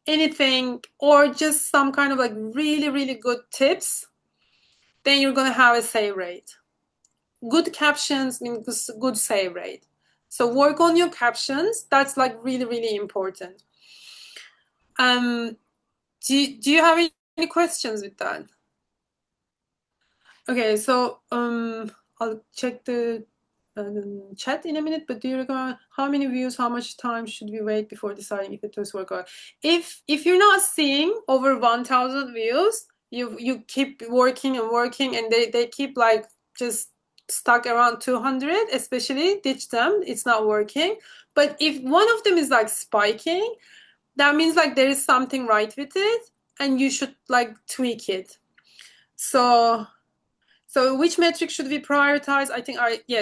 S1: anything, or just some kind of like really good tips. Then you're gonna have a save rate. good captions means good save rate. So work on your captions. That's like really, really important. Um, do you have any questions with that? Okay, so I'll check the chat in a minute, but do you recommend how many views, how much time should we wait before deciding if it was work or if you're not seeing over 1,000 views, you keep working and working and they keep like just stuck around 200, especially ditch them, it's not working. But if one of them is like spiking, that means like there is something right with it and you should like tweak it. So which metric should we prioritize? I think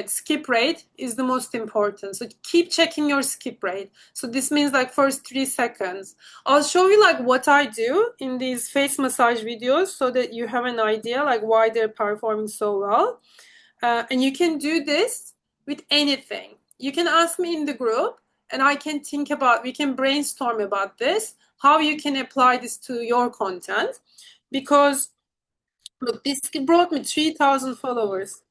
S1: skip rate is the most important. So keep checking your skip rate. So this means like first 3 seconds. I'll show you like what I do in these face massage videos so that you have an idea like why they're performing so well. And you can do this with anything. You can ask me in the group and we can brainstorm about this, how you can apply this to your content. Because look, this brought me 3,000 followers.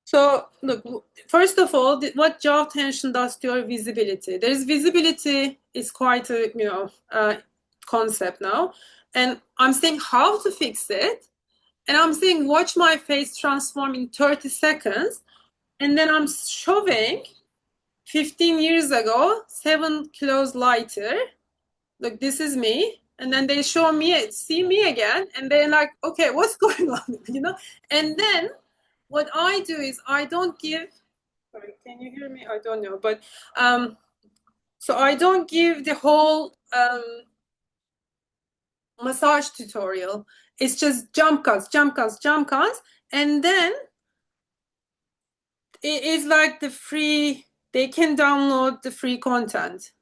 S1: So look, first of all, what jaw tension does to your visibility? There's visibility is quite a concept now, and I'm saying how to fix it, and I'm saying watch my face transform in 30 seconds, and then I'm showing 15 years ago 7 kilos lighter. Look, this is me. And then they show me, see me again, and they're like, okay, what's going on? And then what I do is I don't give, sorry, can you hear me? I don't know, but so I don't give the whole massage tutorial. It's just jump cuts, jump cuts, jump cuts, and then it is like they can download the free content.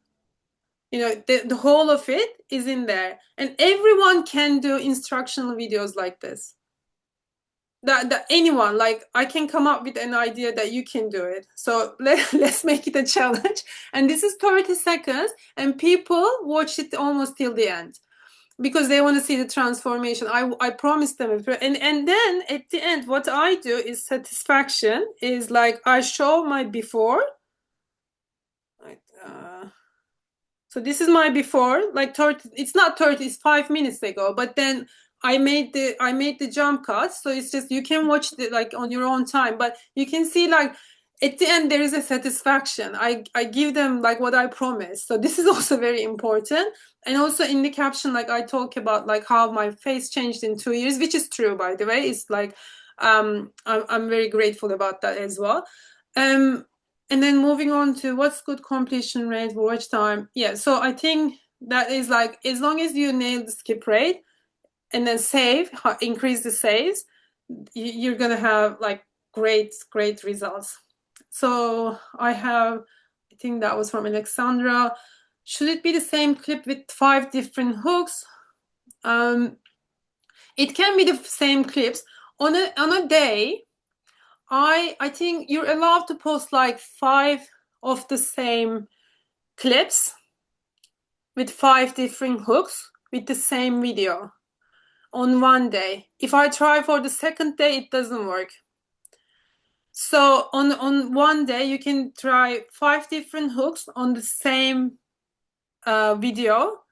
S1: The whole of it is in there, and everyone can do instructional videos like this. That anyone, like, I can come up with an idea that you can do it. So let's make it a challenge. And this is 30 seconds, and people watch it almost till the end because they want to see the transformation. I promised them. And then at the end, what I do is satisfaction, is like I show my before. Like, so this is my before, like 30, it's not 30, it's 5 minutes ago, but then I made the jump cuts. So it's just, you can watch it like on your own time, but you can see like at the end there is a satisfaction. I give them like what I promised. So this is also very important. And also in the caption, like I talk about like how my face changed in 2 years, which is true, by the way. It's like I'm very grateful about that as well. Um and then moving on to what's good completion rate, watch time. Yeah, so I think that is like, as long as you nail the skip rate and then increase the saves, you're gonna have like great results. So I think that was from Alexandra. Should it be the same clip with 5 different hooks? It can be the same clips on a day. I think you're allowed to post like 5 of the same clips with 5 different hooks with the same video on one day. If I try for the second day, it doesn't work. So on one day, you can try 5 different hooks on the same video.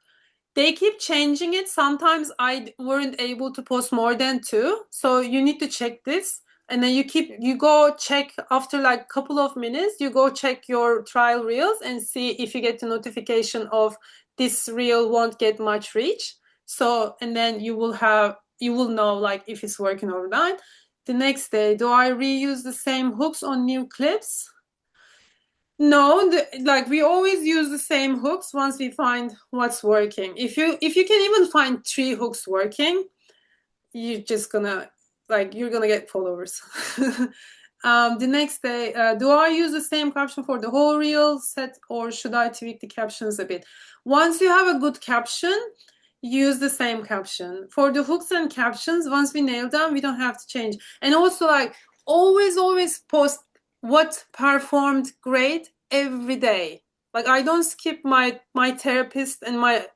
S1: They keep changing it. Sometimes I weren't able to post more than 2. So you need to check this. And then you go check after like a couple of minutes, you go check your trial reels and see if you get the notification of this reel won't get much reach. So, and then you will know like if it's working or not. The next day, do I reuse the same hooks on new clips? No, like we always use the same hooks once we find what's working. If you can even find 3 hooks working, you're gonna get followers. The next day, do I use the same caption for the whole reel set, or should I tweak the captions a bit? Once you have a good caption, use the same caption. For the hooks and captions, once we nail them, we don't have to change. And also, like, always post what performed great every day. Like, I don't skip my therapist and my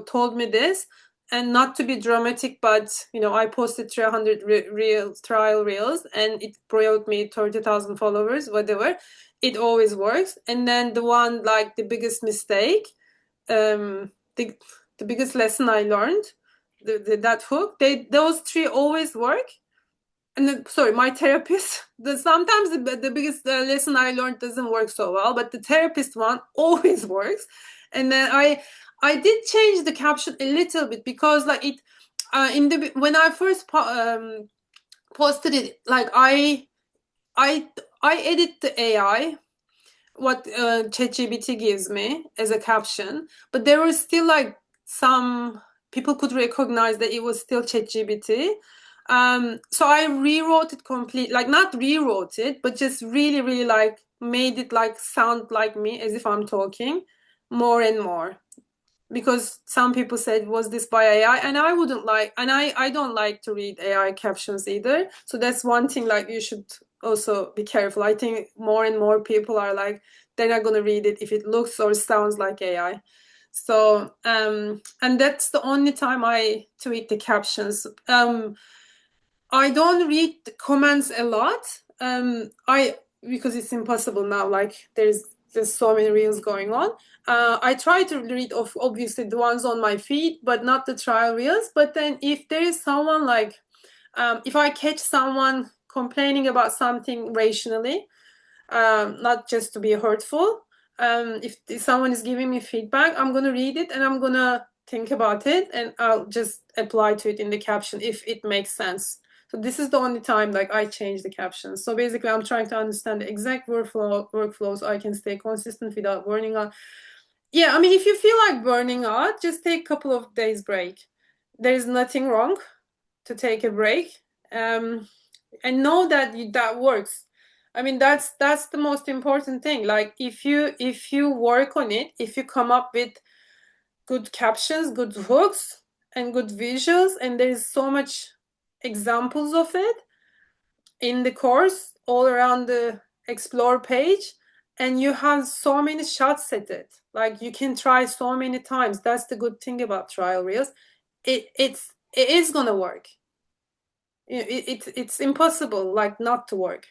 S1: told me this. and not to be dramatic, but I posted 300 real trial reels and it brought me 30,000 followers, whatever. It always works. And then the one, like the biggest mistake, um, the biggest lesson I learned, that hook, those three always work. And then, sorry, my therapist, sometimes the biggest lesson I learned doesn't work so well, but the therapist one always works. And then I did change the caption a little bit because like it in the when I first posted it, like I I edit the AI what ChatGPT gives me as a caption, but there was still like some people could recognize that it was still ChatGPT. So I rewrote it complete, like not rewrote it, but just really, really like made it like sound like me as if I'm talking more and more. Because some people said, was this by AI? And I wouldn't like, and I don't like to read AI captions either. So that's one thing like you should also be careful. I think more and more people are like, they're not going to read it if it looks or sounds like AI. So, and that's the only time I tweet the captions. I don't read the comments a lot. Because it's impossible now. Like there's so many reels going on. I try to read of obviously the ones on my feed, but not the trial reels. But then if there is someone like, if I catch someone complaining about something rationally, not just to be hurtful. If someone is giving me feedback, I'm gonna read it and I'm gonna think about it and I'll just apply to it in the caption if it makes sense. So this is the only time like I change the captions. So basically, I'm trying to understand the exact workflow so I can stay consistent without burning out. Yeah, I mean, if you feel like burning out, just take a couple of days break. There is nothing wrong to take a break. And know that that works. I mean, that's the most important thing. Like if you work on it, if you come up with good captions, good hooks, and good visuals, and there's so much examples of it in the course all around the explore page, and you have so many shots at it. Like you can try so many times. That's the good thing about trial reels. It is gonna work. It's impossible like not to work,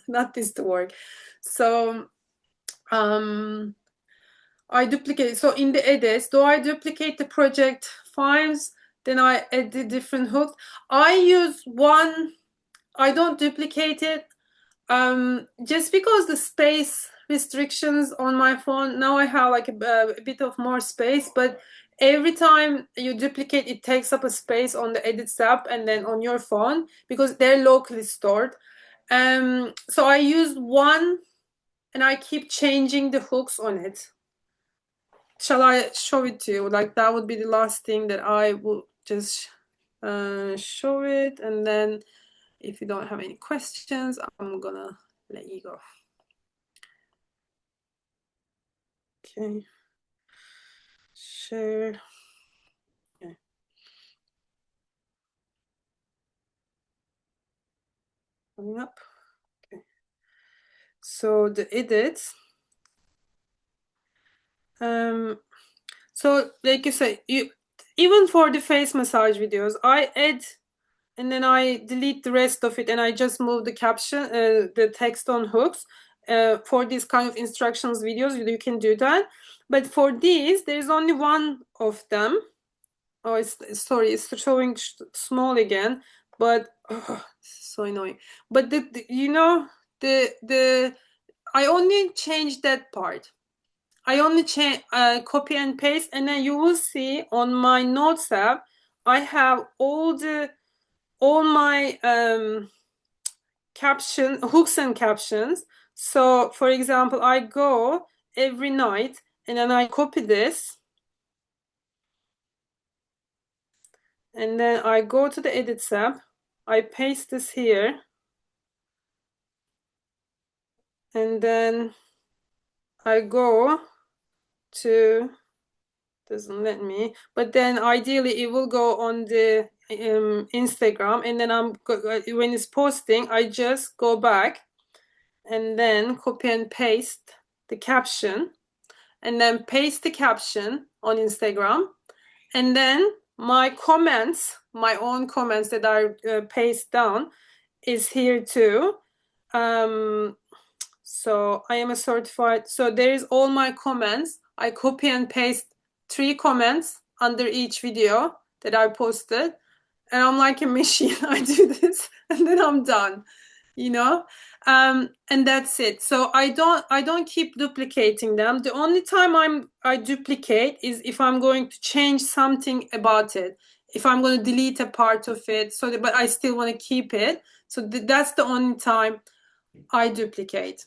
S1: not this to work. So um I duplicate. So in the edits, do I duplicate the project files, then I add the different hooks? I use one. I don't duplicate it, just because the space restrictions on my phone. Now I have like a bit of more space, but every time you duplicate, it takes up a space on the edits app and then on your phone because they're locally stored. So I use one and I keep changing the hooks on it. Shall I show it to you? Like that would be the last thing that I will just show it, and then if you don't have any questions, I'm gonna let you go. Okay. Share. Okay. Coming up. Okay. So the edits. So like you say, even for the face massage videos, I add and then I delete the rest of it and I just move the caption, the text on hooks. For these kind of instructions videos, you can do that. But for these, there's only one of them. Oh, sorry, it's showing small again, but so annoying. But the I only changed that part. I only change copy and paste, and then you will see on my notes app, I have all my caption hooks and captions. So for example, I go every night and then I copy this and then I go to the edits app, I paste this here, and then I go to, doesn't let me, but then ideally it will go on the Instagram, and then when it's posting, I just go back and then copy and paste the caption and then paste the caption on Instagram, and then my comments, my own comments that I paste down is here too. Um, so I am a certified, so there is all my comments. I copy and paste 3 comments under each video that I posted. And I'm like a machine. I do this and then I'm done, you know? And that's it. So I don't keep duplicating them. The only time I duplicate is if I'm going to change something about it. If I'm going to delete a part of it, so that, but I still want to keep it. So that's the only time I duplicate.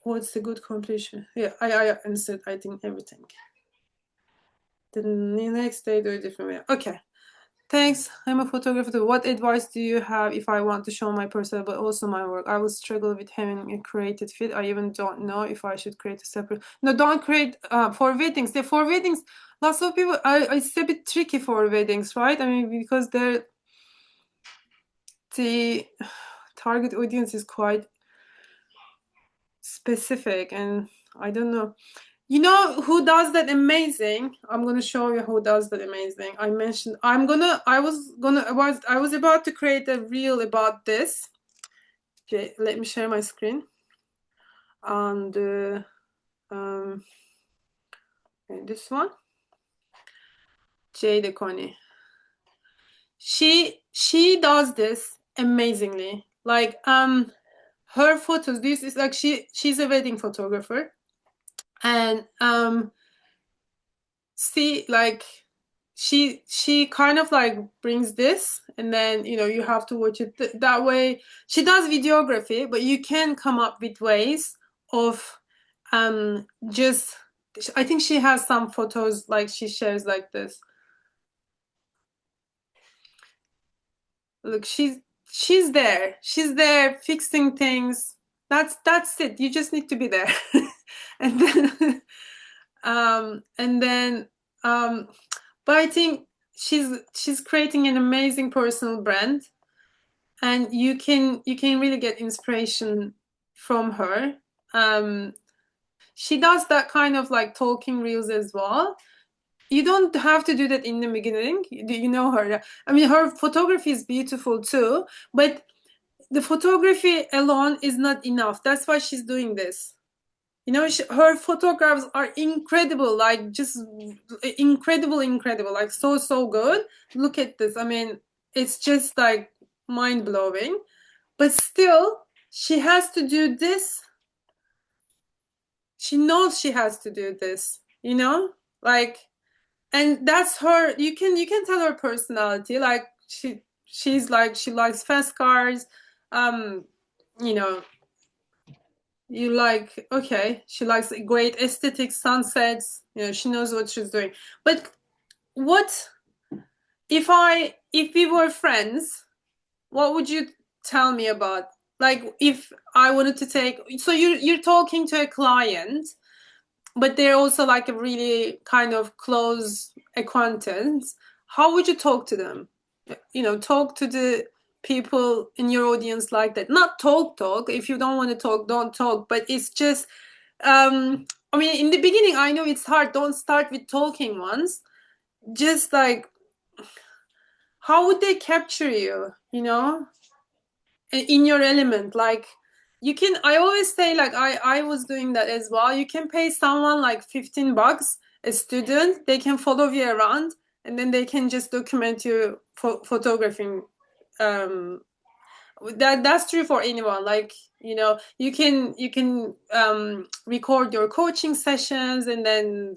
S1: What's the good completion? Yeah, I answered, I think, everything. The next day do it differently. Okay. Thanks. I'm a photographer. What advice do you have if I want to show my personal but also my work? I will struggle with having a created feed. I even don't know if I should create a separate. No, don't create for weddings. For weddings, lots of people. It's a bit tricky for weddings, right? I mean, because the target audience is quite specific, and I don't know. You know who does that amazing? I'm gonna show you who does that amazing. I was about to create a reel about this. Okay, let me share my screen. And um, this one, Jade Connie. She does this amazingly. Like her photos. This is like she's a wedding photographer, and see like she kind of like brings this, and then you have to watch it that way. She does videography, but you can come up with ways of just I think she has some photos like she shares like this. Look, she's there fixing things. That's it. You just need to be there. And then and then but I think she's creating an amazing personal brand, and you can really get inspiration from her. um she does that kind of like talking reels as well. You don't have to do that in the beginning. You know her. I mean, her photography is beautiful too, but the photography alone is not enough. That's why she's doing this. Her photographs are incredible, like just incredible, like so good. Look at this. I mean, it's just like mind blowing. But still, she has to do this. She knows she has to do this, like, and that's her. You can tell her personality. Like she's like she likes fast cars. Um, you know, you like okay, she likes great aesthetic sunsets. She knows what she's doing. But what if we were friends, what would you tell me about, like, if I wanted to take, so you're talking to a client, but they're also like a really kind of close acquaintance. How would you talk to them? Talk to the people in your audience like that. Not talk. If you don't want to talk, don't talk. But it's just, I mean, in the beginning, I know it's hard. Don't start with talking ones. Just like, how would they capture you? In your element, like I always say, like, I was doing that as well. You can pay someone like $15, a student, they can follow you around, and then they can just document you photographing. um that's true for anyone. Like, you can record your coaching sessions, and then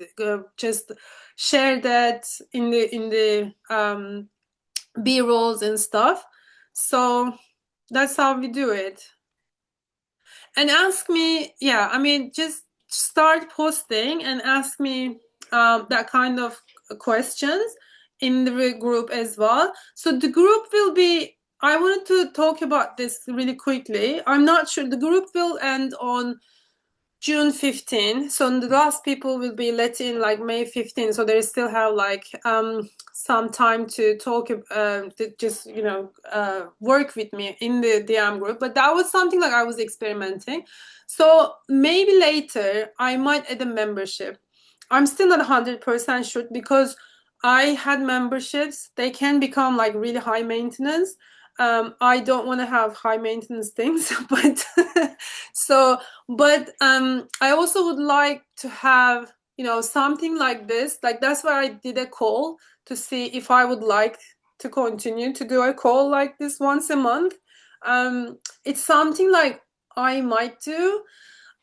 S1: just share that in the b-rolls and stuff. So that's how we do it. And ask me, yeah, I mean, just start posting and ask me that kind of questions in the group as well. So the group will be, I wanted to talk about this really quickly. I'm not sure. The group will end on June 15. So the last people will be let in like May 15. So they still have like some time to talk, to just work with me in the DM group. But that was something like I was experimenting. So maybe later I might add a membership. I'm still not 100% sure, because I had memberships. They can become like really high maintenance. I don't want to have high maintenance things, but so, I also would like to have, something like this. Like that's why I did a call to see if I would like to continue to do a call like this once a month. It's something like I might do.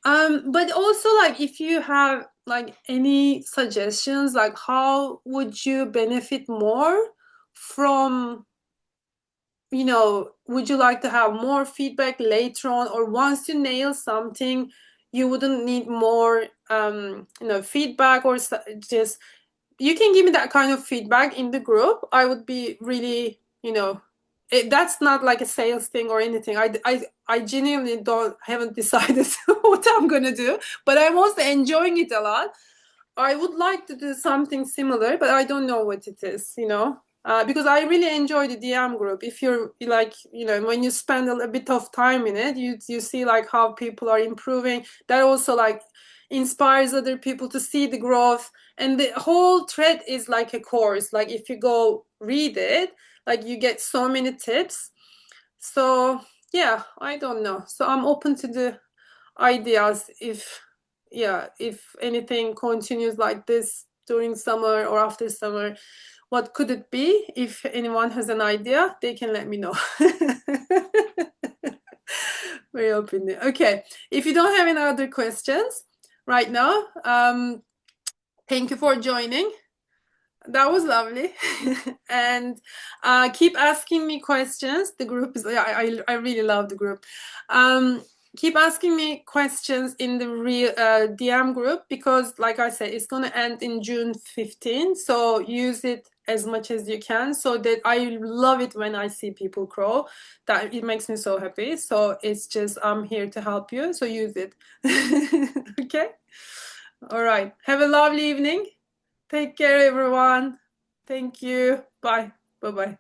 S1: But also like if you have like any suggestions, like how would you benefit more from, would you like to have more feedback later on, or once you nail something, you wouldn't need more, feedback, or just you can give me that kind of feedback in the group. I would be really, that's not like a sales thing or anything. I genuinely don't haven't decided what I'm gonna do, but I'm also enjoying it a lot. I would like to do something similar, but I don't know what it is, because I really enjoy the DM group. If you're like, when you spend a bit of time in it, you see like how people are improving. That also like inspires other people to see the growth. And the whole thread is like a course. Like if you go read it, like you get so many tips. So yeah, I don't know. So I'm open to the ideas if, yeah, if anything continues like this during summer or after summer, what could it be? If anyone has an idea, they can let me know. Very open. Okay, if you don't have any other questions right now, thank you for joining. That was lovely. And keep asking me questions. The group is, I really love the group. Um, keep asking me questions in the real DM group, because, like I said, it's going to end in June 15th. So use it as much as you can. So that I love it when I see people grow. That it makes me so happy. So it's just, I'm here to help you. So use it. Okay. All right. Have a lovely evening. Take care, everyone. Thank you. Bye. Bye bye.